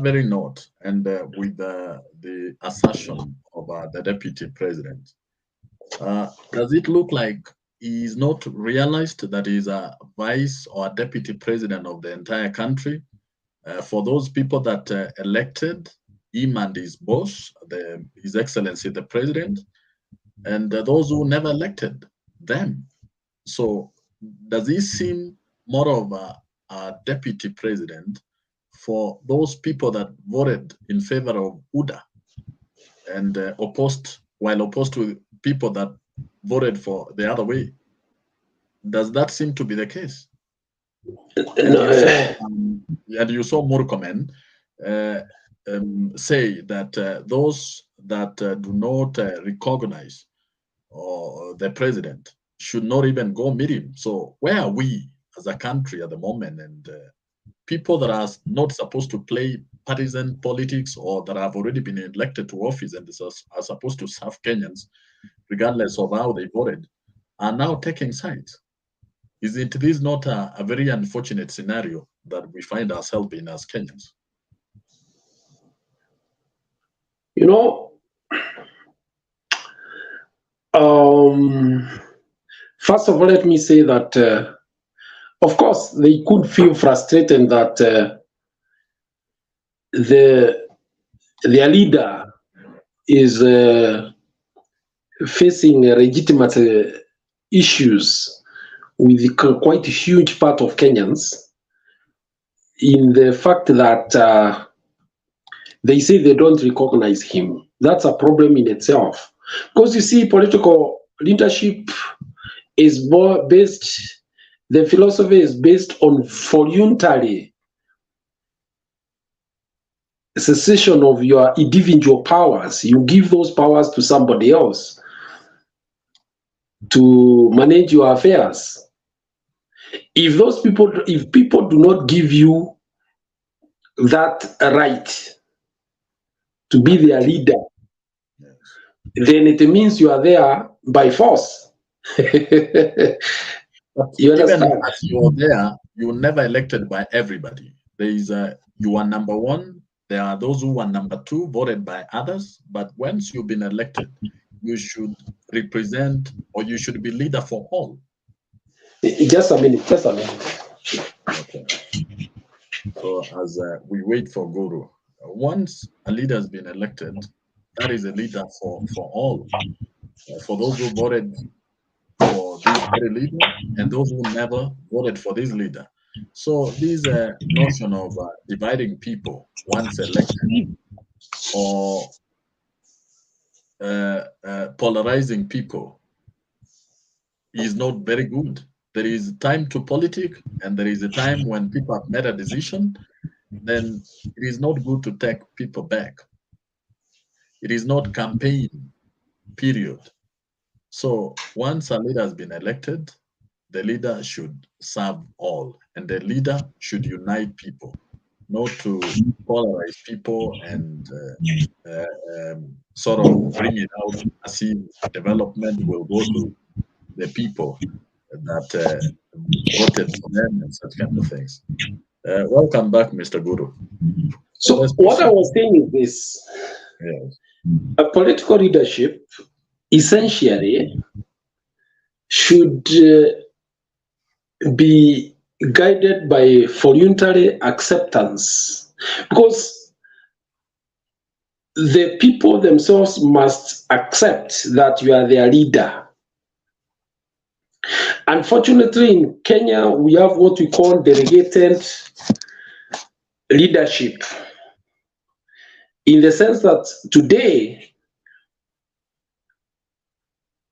very note, and with the assertion of the deputy president, does it look like he is not realized that he is a vice or a deputy president of the entire country? For those people that elected him and his boss, His Excellency the President, and those who never elected them. So does he seem more of a deputy president for those people that voted in favor of UDA and opposed to people that voted for the other way? Does that seem to be the case? And you saw Murkomen say that those that do not recognize the president should not even go meet him. So where are we as a country at the moment? And people that are not supposed to play partisan politics, or that have already been elected to office and are supposed to serve Kenyans, regardless of how they voted, are now taking sides. Isn't this not a very unfortunate scenario that we find ourselves in as Kenyans? You know, First of all, let me say that, of course, they could feel frustrated that their leader is facing legitimate issues with quite a huge part of Kenyans, in the fact that they say they don't recognize him. That's a problem in itself. Because you see, political leadership is more based, the philosophy is based on voluntary cessation of your individual powers. You give those powers to somebody else to manage your affairs. If people do not give you that right to be their leader, then it means you are there by force. You understand? Even as you're there, you're never elected by everybody. There is you are number one. There are those who are number two, voted by others. But once you've been elected, you should represent, or you should be leader for all. Just a minute. Okay. So as we wait for Guru, once a leader has been elected, that is a leader for all. For those who voted for this very leader and those who never voted for this leader. So this notion of dividing people once elected, or polarizing people, is not very good. There is time to politics, and there is a time when people have made a decision, then it is not good to take people back. It is not campaign period. So once a leader has been elected, the leader should serve all, and the leader should unite people, not to polarize people and sort of bring it out as if development will go to the people that voted for them and such kind of things. Welcome back, Mr. Guru. So what I was saying is this. Yes. A political leadership essentially should be guided by voluntary acceptance, because the people themselves must accept that you are their leader. Unfortunately, in Kenya, we have what we call delegated leadership, in the sense that today,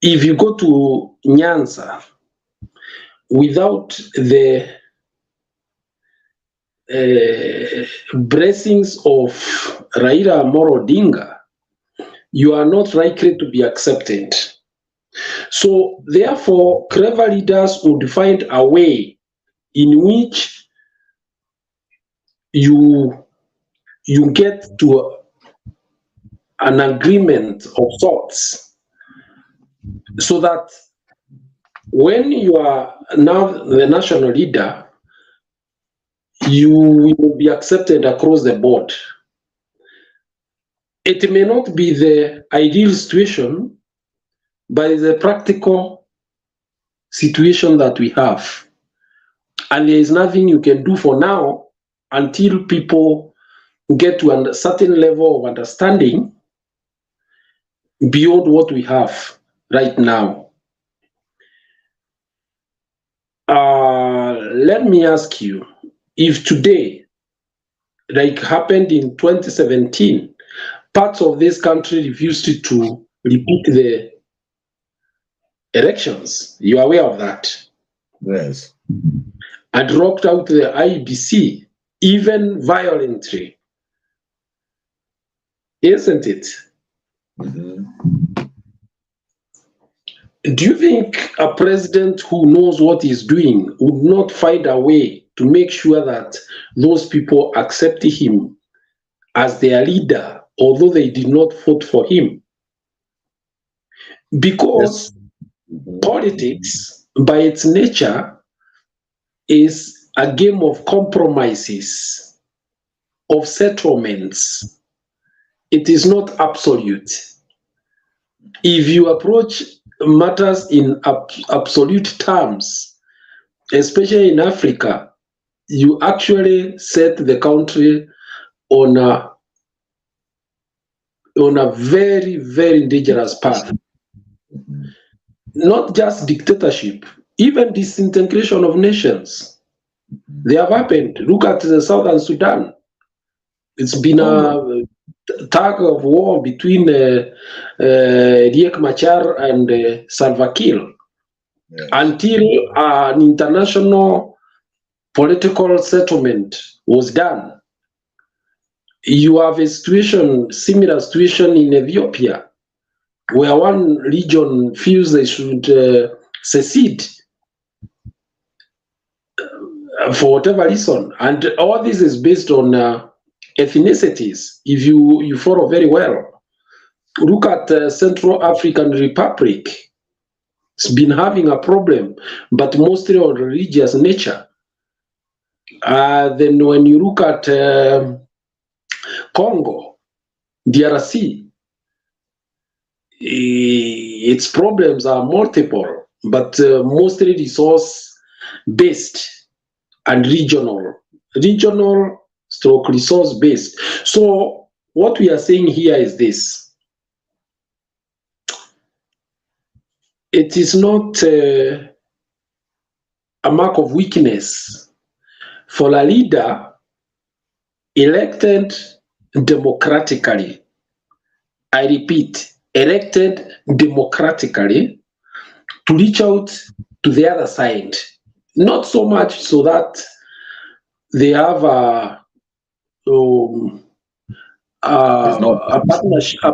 if you go to Nyanza, without the blessings of Raila Amolo Odinga, you are not likely to be accepted. So therefore, clever leaders would find a way in which you get to an agreement of sorts, so that when you are now the national leader, you will be accepted across the board. It may not be the ideal situation, but it's a practical situation that we have. And there is nothing you can do for now until people get to a certain level of understanding beyond what we have right now. Let me ask you, if today, like happened in 2017, parts of this country refused to repeat the elections, you are aware of that? Yes. And dropped out the IBC, even violently. Isn't it? Mm-hmm. Do you think a president who knows what he's doing would not find a way to make sure that those people accept him as their leader, although they did not vote for him? Because politics, by its nature, is a game of compromises, of settlements. It is not absolute. If you approach matters in absolute terms, especially in Africa, you actually set the country on a very, very dangerous path. Not just dictatorship, even disintegration of nations. They have happened. Look at the Southern Sudan. It's been a tug of war between Riek Machar and Salva Kiir, until an international political settlement was done. You have a situation, similar situation in Ethiopia, where one region feels they should secede for whatever reason, and all this is based on ethnicities. If you follow very well, look at Central African Republic. It's been having a problem, but mostly on religious nature. Then when you look at Congo, DRC, its problems are multiple, but mostly resource-based and regional stroke resource-based. So what we are saying here is this. It is not a mark of weakness for a leader elected democratically, I repeat, elected democratically, to reach out to the other side. Not so much so that they have a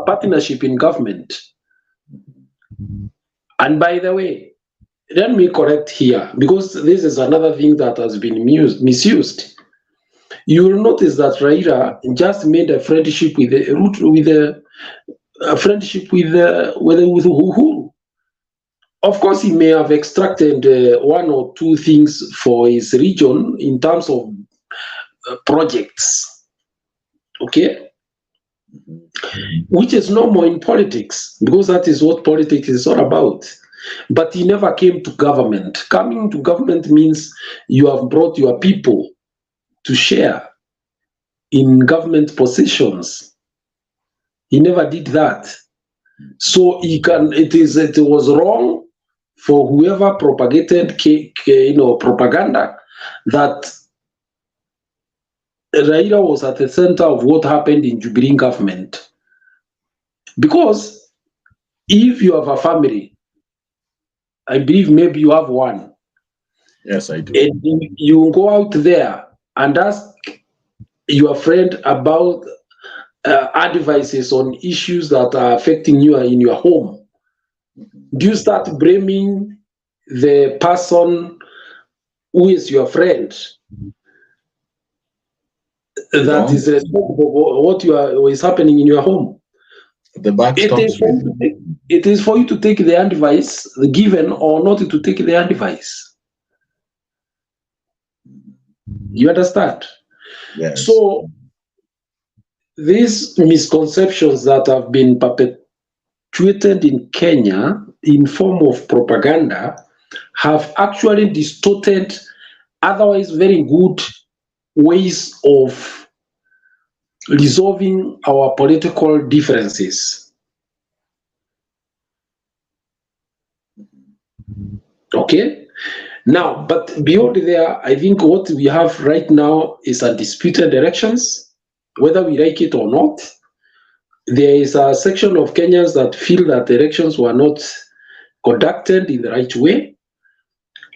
partnership in government. And by the way, let me correct here, because this is another thing that has been misused. You will notice that Raila just made a friendship with Uhuru. Of course, he may have extracted one or two things for his region in terms of projects, okay? Which is normal in politics, because that is what politics is all about. But he never came to government. Coming to government means you have brought your people to share in government positions. He never did that. So it was wrong for whoever propagated propaganda that Raila was at the center of what happened in Jubilee government. Because if you have a family, I believe maybe you have one. Yes, I do. And you go out there and ask your friend about advices on issues that are affecting you in your home. Do you start blaming the person who is your friend that is responsible for what is happening in your home? It is for you to take the advice given or not to take the advice. You understand? Yes. So these misconceptions that have been perpetuated in Kenya in form of propaganda have actually distorted otherwise very good ways of resolving our political differences. Okay? Now, but beyond there, I think what we have right now is undisputed elections, whether we like it or not. There is a section of Kenyans that feel that the elections were not conducted in the right way.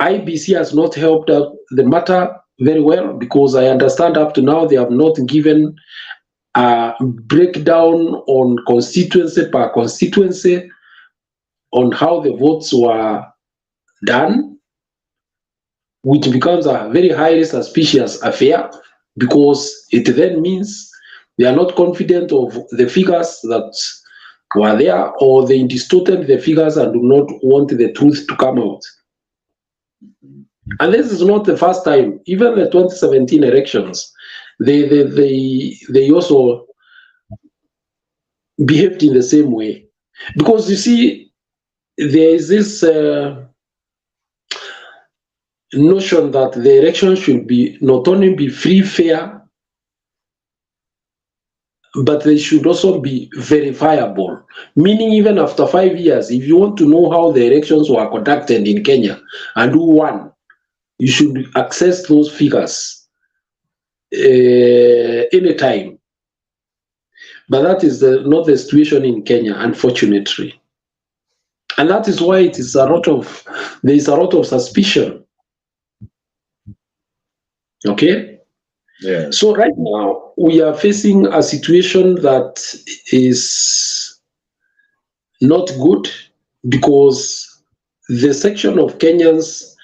IBC has not helped out the matter very well, because I understand up to now they have not given a breakdown on constituency per constituency on how the votes were done, which becomes a very highly suspicious affair, because it then means they are not confident of the figures that were there, or they distorted the figures and do not want the truth to come out. And this is not the first time. Even the 2017 elections, they also behaved in the same way. Because you see, there is this notion that the election should be not only be free, fair, but they should also be verifiable. Meaning, even after 5 years, if you want to know how the elections were conducted in Kenya and who won, you should access those figures anytime. But that is not the situation in Kenya, unfortunately. And that is why there is a lot of suspicion. Okay? Yeah. So right now, we are facing a situation that is not good, because the section of Kenyans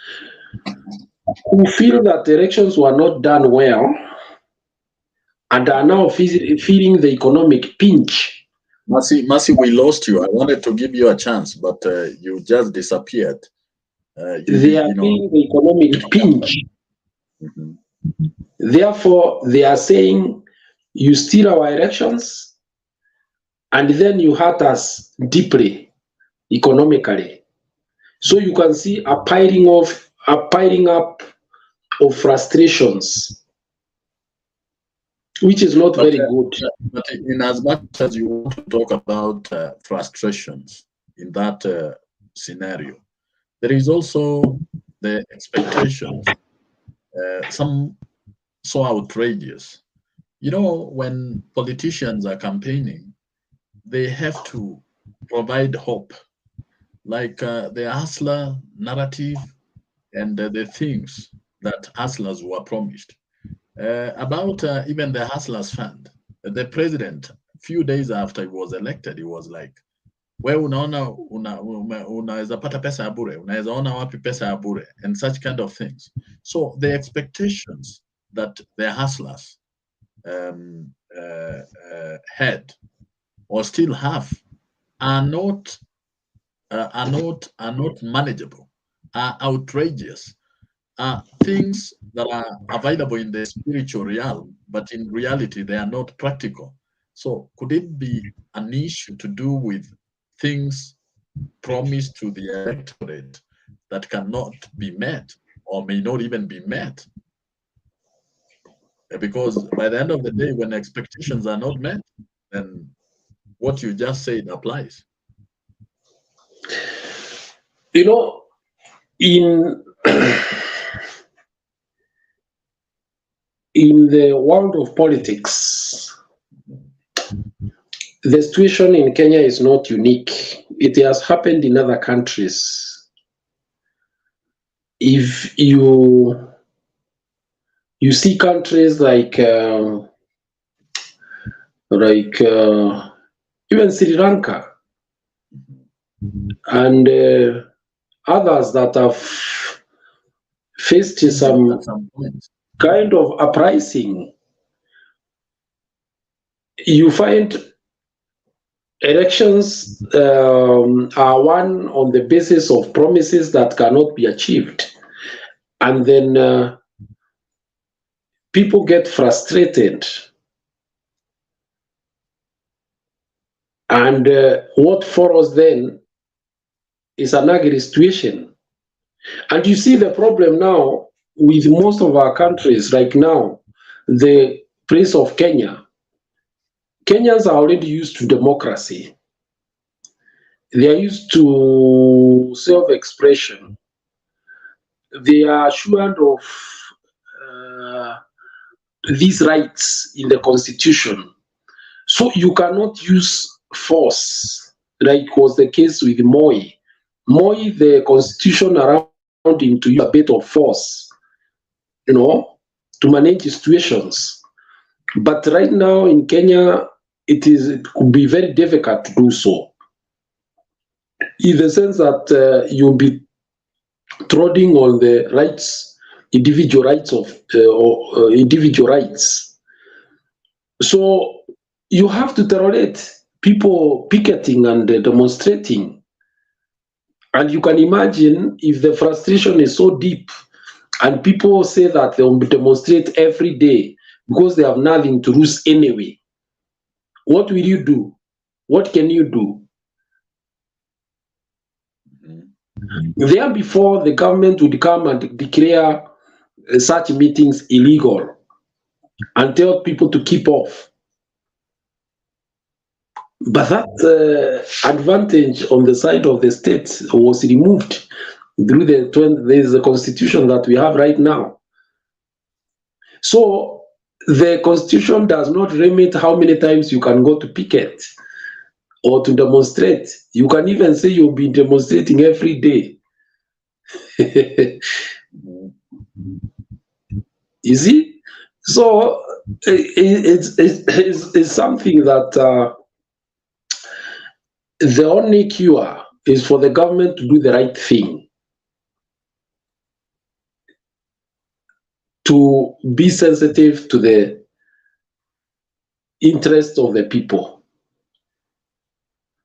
who feel that the elections were not done well and are now feeling the economic pinch. Mercy, we lost you. I wanted to give you a chance, but you just disappeared. They are feeling the economic pinch. Mm-hmm. Therefore, they are saying, you steal our elections, and then you hurt us deeply economically. So you can see a piling up of frustrations, which is not very good. But in as much as you want to talk about frustrations in that scenario, there is also the expectations, some so outrageous. You know, when politicians are campaigning, they have to provide hope, like the hustler narrative and the things that hustlers were promised. About even the hustlers fund, the president, a few days after he was elected, he was like, we unaona unaweza pata pesa ya bure, unaweza ona wapi pesa ya bure, and such kind of things. So the expectations that the hustlers had or still have are not manageable, are outrageous, are things that are available in the spiritual realm, but in reality they are not practical. So could it be an issue to do with things promised to the electorate that cannot be met or may not even be met? Because by the end of the day, when expectations are not met, then what you just said applies. You know, in the world of politics, the situation in Kenya is not unique. It has happened in other countries. If you see countries like even Sri Lanka and others that have faced some kind of uprising, you find elections are won on the basis of promises that cannot be achieved. And then people get frustrated. And what follows then is an ugly situation. And you see the problem now with most of our countries, like now, the place of Kenya. Kenyans are already used to democracy. They are used to self-expression. They are assured of these rights in the constitution. So you cannot use force, like was the case with Moi. Moi, the constitution around him to use a bit of force, to manage situations. But right now in Kenya, it could be very difficult to do so, in the sense that you'll be treading on the rights, individual rights of individual rights. So you have to tolerate people picketing and demonstrating. And you can imagine if the frustration is so deep and people say that they will demonstrate every day because they have nothing to lose anyway. What will you do? What can you do? There before, the government would come and declare such meetings illegal and tell people to keep off. But that advantage on the side of the state was removed through the constitution that we have right now. So the constitution does not limit how many times you can go to picket or to demonstrate. You can even say you'll be demonstrating every day. You see? So it's something that the only cure is for the government to do the right thing, to be sensitive to the interest of the people.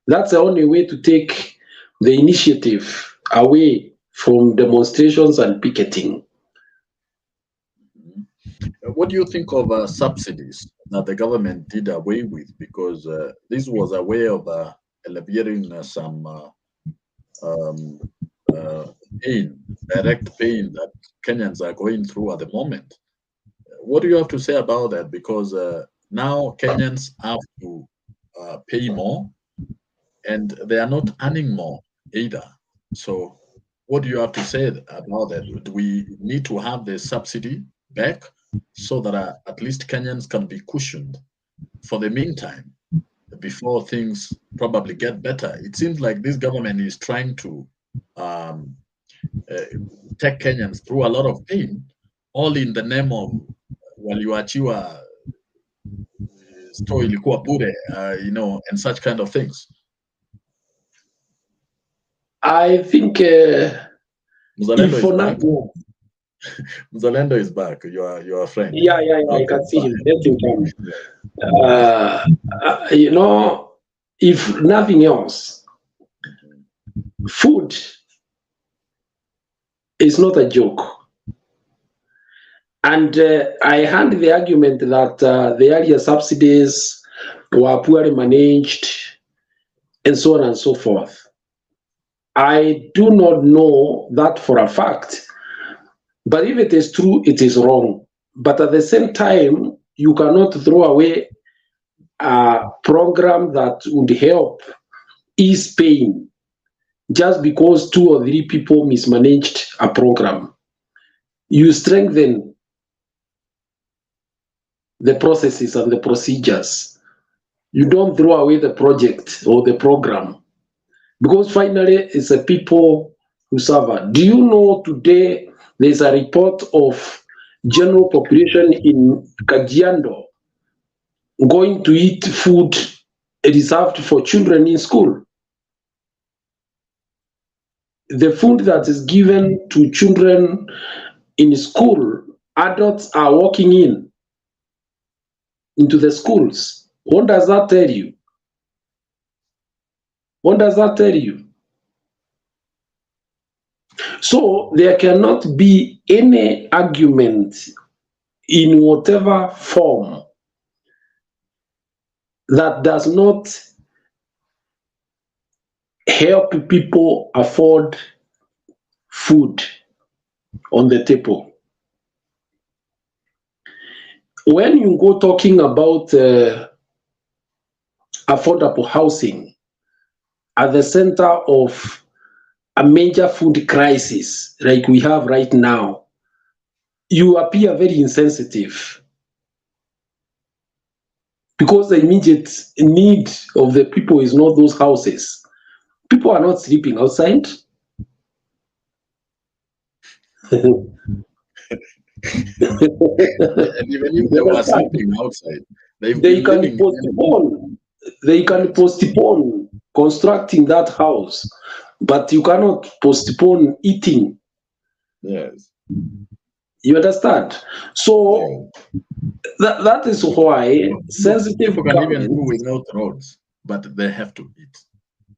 That's the only way to take the initiative away from demonstrations and picketing. What do you think of subsidies that the government did away with? Because this was a way of alleviating some pain, direct pain that Kenyans are going through at the moment. What do you have to say about that? Because now Kenyans have to pay more, and they are not earning more either. So what do you have to say about that? Do we need to have the subsidy back so that at least Kenyans can be cushioned for the meantime before things probably get better? It seems like this government is trying to take Kenyans through a lot of pain, all in the name of waliwachiwa store ilikuwa bure, and such kind of things. I think Muzalendo is back. You are a friend. Yeah, I can see him. Let him come. If nothing else, food is not a joke. And I heard the argument that the earlier subsidies were poorly managed and so on and so forth. I do not know that for a fact, but if it is true, it is wrong. But at the same time, you cannot throw away a program that would help ease pain just because 2 or 3 people mismanaged a program. You strengthen the processes and the procedures. You don't throw away the project or the program, because finally it's the people who suffer. Do you know today there's a report of general population in Kajiado going to eat food reserved for children in school? The food that is given to children in school, adults are walking into the schools. What does that tell you? What does that tell you? So there cannot be any argument in whatever form that does not help people afford food on the table. When you go talking about affordable housing at the center of a major food crisis like we have right now, you appear very insensitive, because the immediate need of the people is not those houses. People are not sleeping outside. And even if they were sleeping outside, they can postpone constructing that house, but you cannot postpone eating. Yes. You understand? So that is why sensitive people can even do without roads, but they have to eat.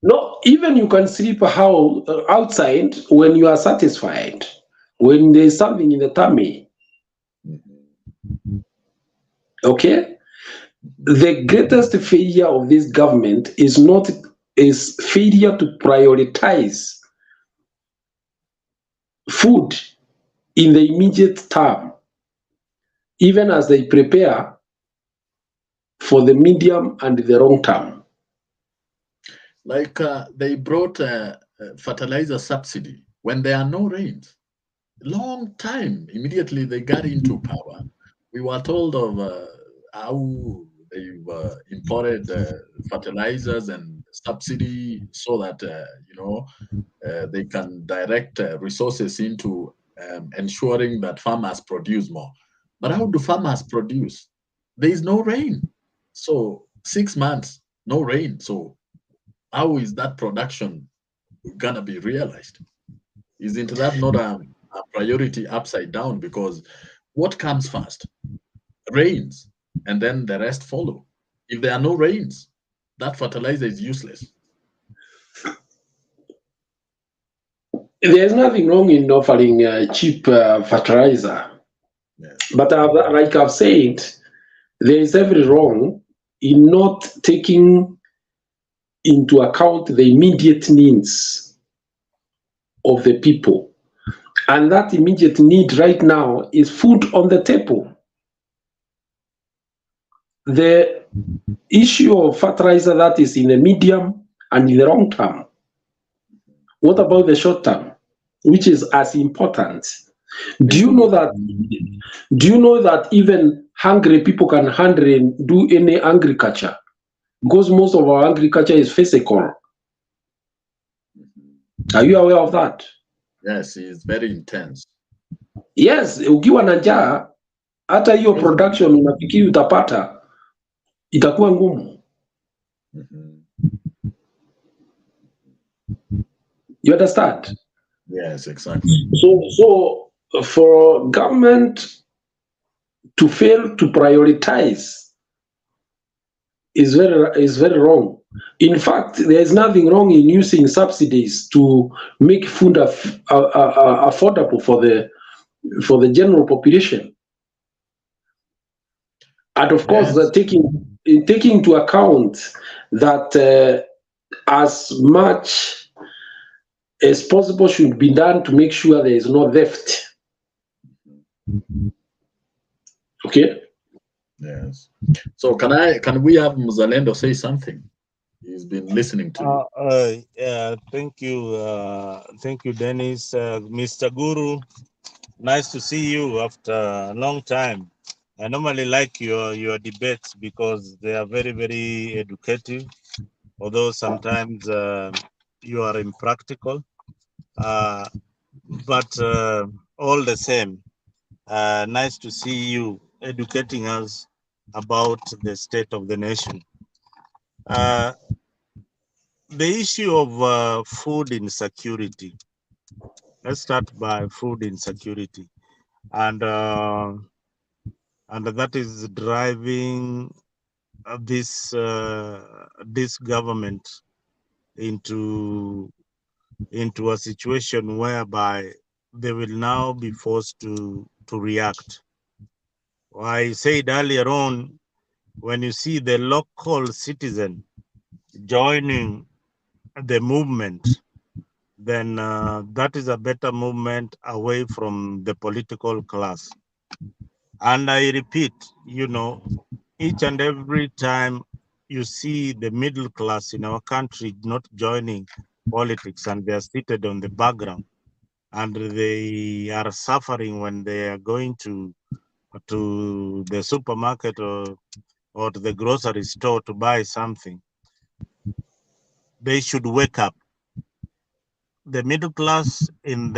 No, even you can sleep outside when you are satisfied, when there's something in the tummy. Okay? The greatest failure of this government is failure to prioritize food in the immediate term, even as they prepare for the medium and the long term. Like they brought a fertilizer subsidy when there are no rains. Long time, immediately they got into power. We were told of how they imported fertilizers and subsidy so that they can direct resources into ensuring that farmers produce more. But how do farmers produce? There is no rain. So 6 months, no rain. So how is that production gonna be realized? Isn't that not a priority upside down? Because what comes first? Rains, and then the rest follow. If there are no rains, that fertilizer is useless. There's nothing wrong in offering cheap fertilizer. Yes. But like I've said, there is every wrong in not taking into account the immediate needs of the people. And that immediate need right now is food on the table. The issue of fertilizer that is in the medium and in the long term. What about the short term, which is as important? Do you know that even hungry people can do any agriculture? Because most of our agriculture is physical. Are you aware of that? Yes, it's very intense. Yes, ukiwa na njaa hata hiyo production unafikiri utapata itakuwa ngumu. You understand? Yes, exactly. So for government to fail to prioritize is very wrong. In fact, there is nothing wrong in using subsidies to make food affordable for the general population, and of course, taking into account that as much as possible should be done to make sure there is no theft. Okay. Yes. So can we have Mzalendo say something? He's been listening to you. Yeah, thank you, Dennis. Mr. Guru, nice to see you after a long time. I normally like your debates because they are very, very educative, although sometimes you are impractical. But all the same, nice to see you educating us about the state of the nation. The issue of food insecurity. Let's start by food insecurity, and that is driving this government into a situation whereby they will now be forced to react. I said earlier on, when you see the local citizen joining the movement, then that is a better movement away from the political class. And I repeat, each and every time you see the middle class in our country not joining politics and they are seated on the background and they are suffering when they are going to the supermarket or to the grocery store to buy something, they should wake up. The middle class in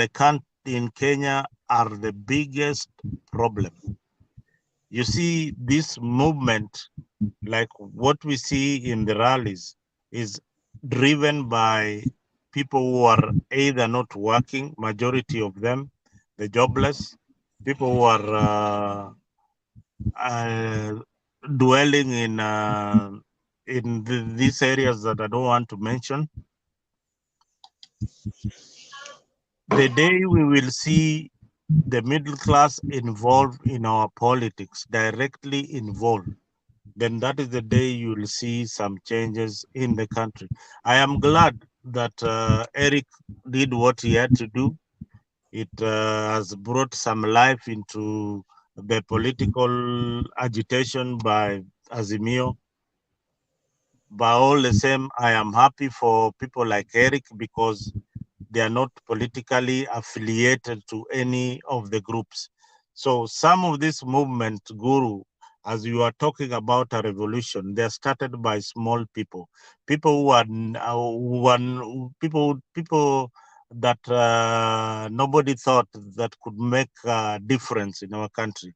Kenya are the biggest problem. You see, this movement, like what we see in the rallies, is driven by people who are either not working, majority of them, the jobless, people who are dwelling in these areas that I don't want to mention. The day we will see the middle class involved in our politics, directly involved, then that is the day you will see some changes in the country. I am glad that Eric did what he had to do. It has brought some life into the political agitation by Azimio. But all the same, I am happy for people like Eric because they are not politically affiliated to any of the groups. So some of this movement, Guru, as you are talking about a revolution, they are started by small people, people who are people that nobody thought that could make a difference in our country.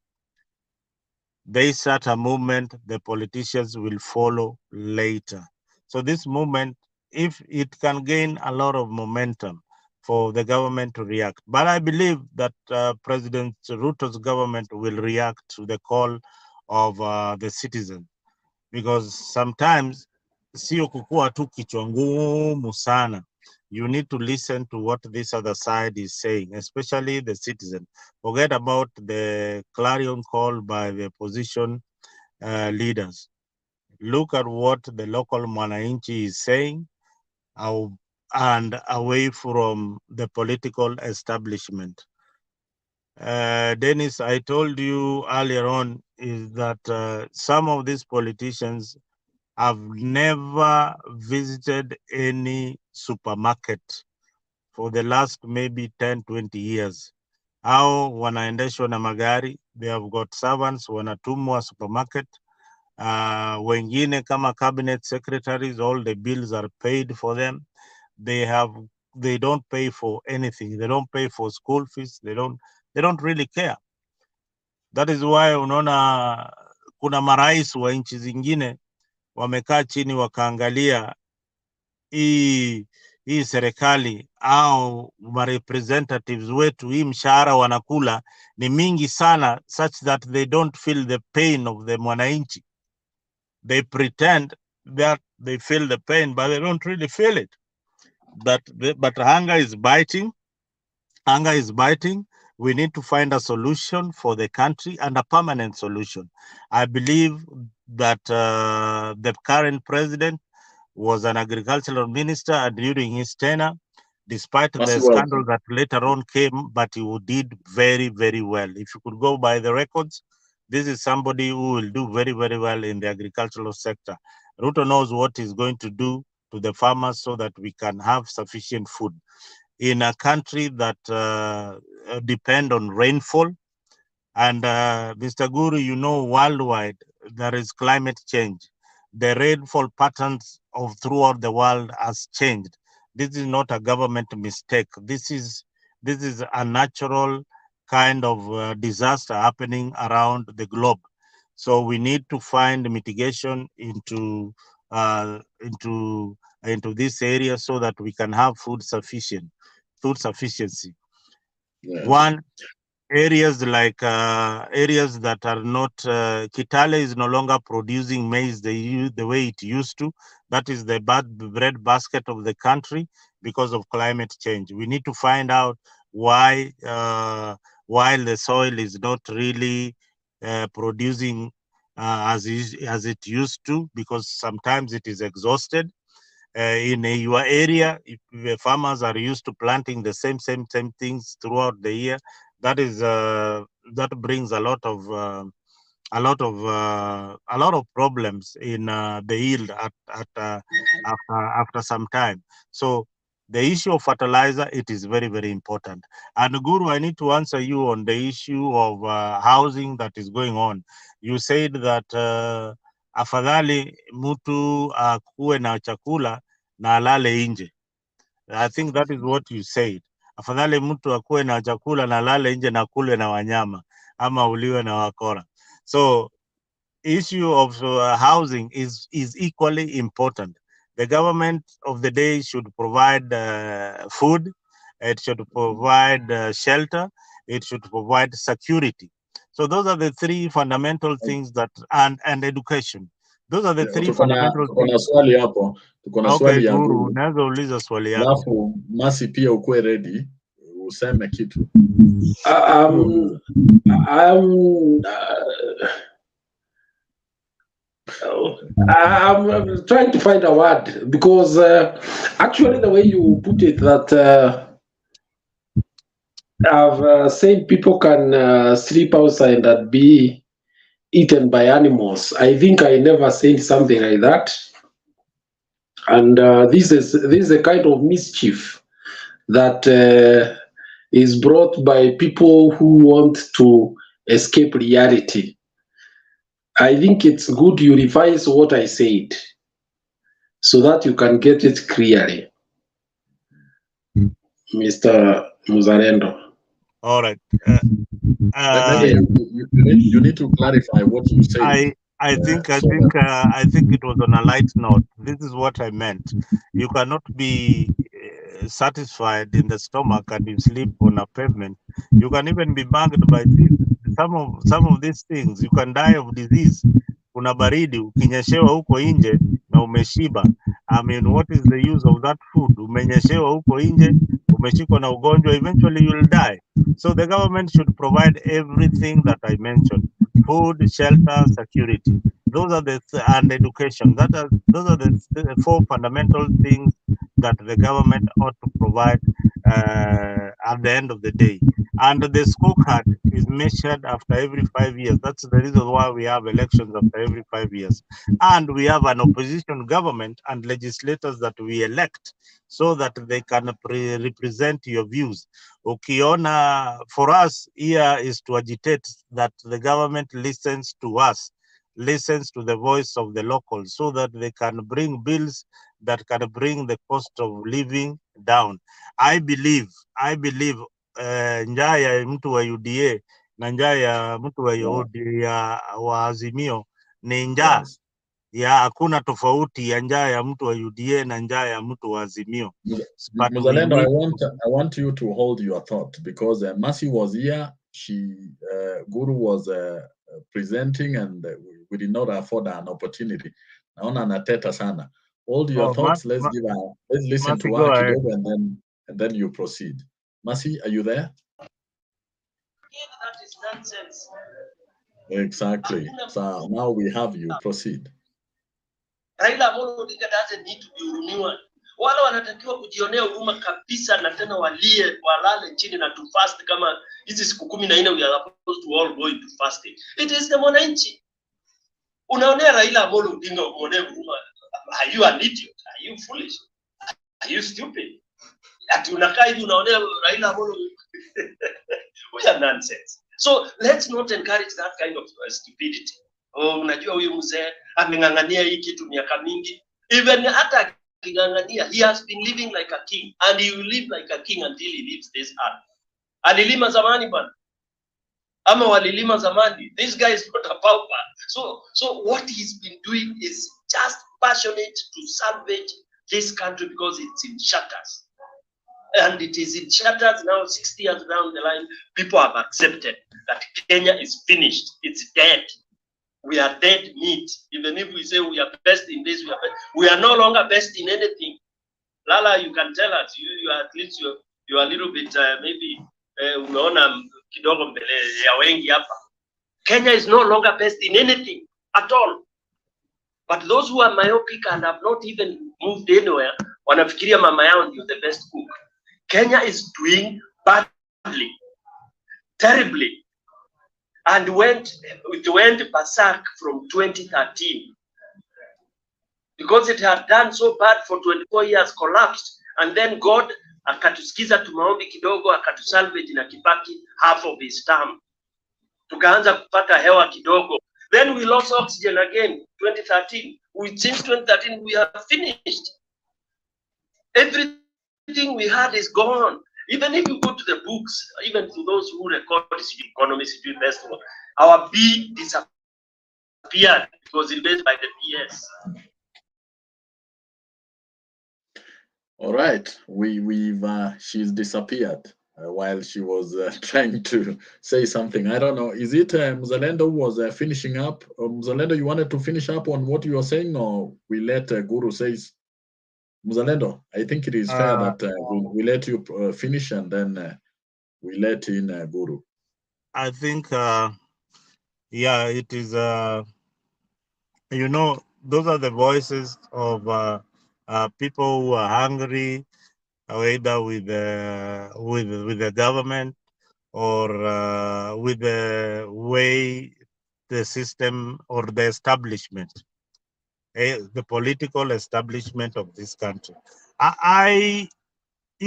They start a movement, the politicians will follow later. So this movement, if it can gain a lot of momentum for the government to react. But I believe that President Ruto's government will react to the call of the citizen, because sometimes sio kukua tu kichwa ngumu sana. You need to listen to what this other side is saying, especially the citizen. Forget about the clarion call by the opposition leaders. Look at what the local mwananchi is saying, and away from the political establishment. Dennis, I told you earlier on is that some of these politicians have never visited any supermarket for the last maybe 10, 20 years. Hao wanaendeshwa na magari, they have got servants wanatumwa supermarket. Wengine kama cabinet secretaries, all the bills are paid for them. They don't pay for anything. They don't pay for school fees. They don't really care. That is why unaona kuna marais wa nchi zingine wamekaa chini wakaangalia hii serikali au representatives wetu, hii mshahara wanakula ni mingi sana, such that they don't feel the pain of the mwananchi. They pretend that they feel the pain, but they don't really feel it. But hunger is biting. Hunger is biting. We need to find a solution for the country, and a permanent solution. I believe that the current president was an agricultural minister, and during his tenure, despite the scandal that later on came, but he did very, very well. If you could go by the records, this is somebody who will do very, very well in the agricultural sector. Ruto knows what he's going to do to the farmers so that we can have sufficient food. In a country that depend on rainfall, and Mr. Guru, you know, worldwide, there is climate change. The rainfall patterns of throughout the world has changed. This is not a government mistake. This is a natural kind of disaster happening around the globe. So we need to find mitigation into this area so that we can have food sufficiency. Yeah. One, areas like areas that are not, Kitale is no longer producing maize the way it used to. That is the bread basket of the country because of climate change. We need to find out why, while the soil is not really producing as it used to, because sometimes it is exhausted. In your area, if the farmers are used to planting the same things throughout the year, that is that brings a lot of problems in the yield after some time. So the issue of fertilizer, it is very, very important. And Guru, I need to answer you on the issue of housing that is going on. You said that afadhali mtu akuwe na chakula na alale nje. I think that is what you said. Afadhali mtu akuwe na chakula na alale nje na kule na wanyama ama uliwe na wakora. So issue of housing is equally important. The government of the day should provide food, it should provide shelter, it should provide security. So those are the three fundamental things that, and education. Those are the three fundamental things. Swali hapo. Tuko na swali yangu. Guru, unaweza uliza swali yako. Alafu Masi pia ukue ready useme kitu. I'm trying to find a word because actually the way you put it, that I've said people can sleep outside and be eaten by animals. I think I never said something like that. And this is a kind of mischief that is brought by people who want to escape reality. I think it's good you revise what I said so that you can get it clearly, Mr. Muzalendo. All right. You need to clarify what you say. I think it was on a light note. This is what I meant. You cannot be satisfied in the stomach and you sleep on a pavement. You can even be bugged by some of these things. You can die of disease. Kuna baridi, ukinyeshewa huko nje na umeshiba. I mean, what is the use of that food? Umenyeshewa huko nje, umeshikwa na ugonjwa, eventually you'll die. So the government should provide everything that I mentioned: food, shelter, security. Those are and education. Those are the four fundamental things that the government ought to provide at the end of the day. And the scorecard is measured after every 5 years. That's the reason why we have elections after every 5 years. And we have an opposition government and legislators that we elect so that they can represent your views. Ukiona, for us here is to agitate that the government listens to us, listens to the voice of the locals so that they can bring bills that can bring the cost of living down. I believe njaa ya mtu wa UDA na njaa ya mtu wa Azimio ni njaa ya hakuna tofauti ya njaa ya mtu wa UDA na njaa ya mtu wa Azimio. Muzalendo, I want you to hold your thought because Mercy was here. Guru was presenting and we did not afford an opportunity. Naona anateta sana. Hold your thoughts. Let's listen to her and then you proceed. Mercy, are you there? That is nonsense. Exactly. So now we have you. Proceed. Raila Amolo Odinga doesn't need to be hurumiwa. Wale wanatakiwa kujionea huruma kabisa na tena walale chini na to fast kama hizi siku 14 we are supposed to all go into fasting. It is the mwananchi. Unaonea Raila Amolo Odinga unaonea huruma. Are you an idiot? Are you foolish? Are you stupid? Ati unakaa hivi unaonea Raila Amolo we are nonsense. So let's not encourage that kind of stupidity. Unajua huyu mzee ameng'ang'ania hii kitu miaka mingi. Even hata aking'ang'ania, he has been living like a king and he will live like a king until he leaves this earth. Alilima zamani bana. Ama walilima zamani. This guy is not a pauper. So what he's been doing is just passionate to salvage this country because it's in shatters. And it is in shatters now. 60 years down the line, people have accepted that Kenya is finished. It's dead. We are dead meat. Even if we say we are best in this, we are no longer best in anything. Lala, you can tell us. You are at least you are a little bit maybe umeona kidogo mbele ya wengi hapa. Kenya is no longer best in anything at all. But those who are myopic and have not even moved anywhere, wanafikiria mama yao ndio the best cook. Kenya is doing badly, terribly, and it went berserk from 2013 because it had done so bad for 24 years, collapsed, and then God akatusikiza tumaombi kidogo, akatusalvage na Kibaki half of his term, tukaanza kupata hewa kidogo. Then we lost oxygen again 2013. Since 2013 we have finished. Everything we had is gone. Even if you go to the books, even to those who record economists, do best work, our B disappeared because it was by the PS. All right, she's disappeared while she was trying to say something. I don't know. Is it Muzalendo was finishing up? Muzalendo, you wanted to finish up on what you were saying, or we let Guru says? Muzalendo, I think it is fair that we let you finish and then we let in Guru. I think, yeah, it is, you know, those are the voices of people who are hungry, either with the government or with the way the system or the establishment, the political establishment of this country. I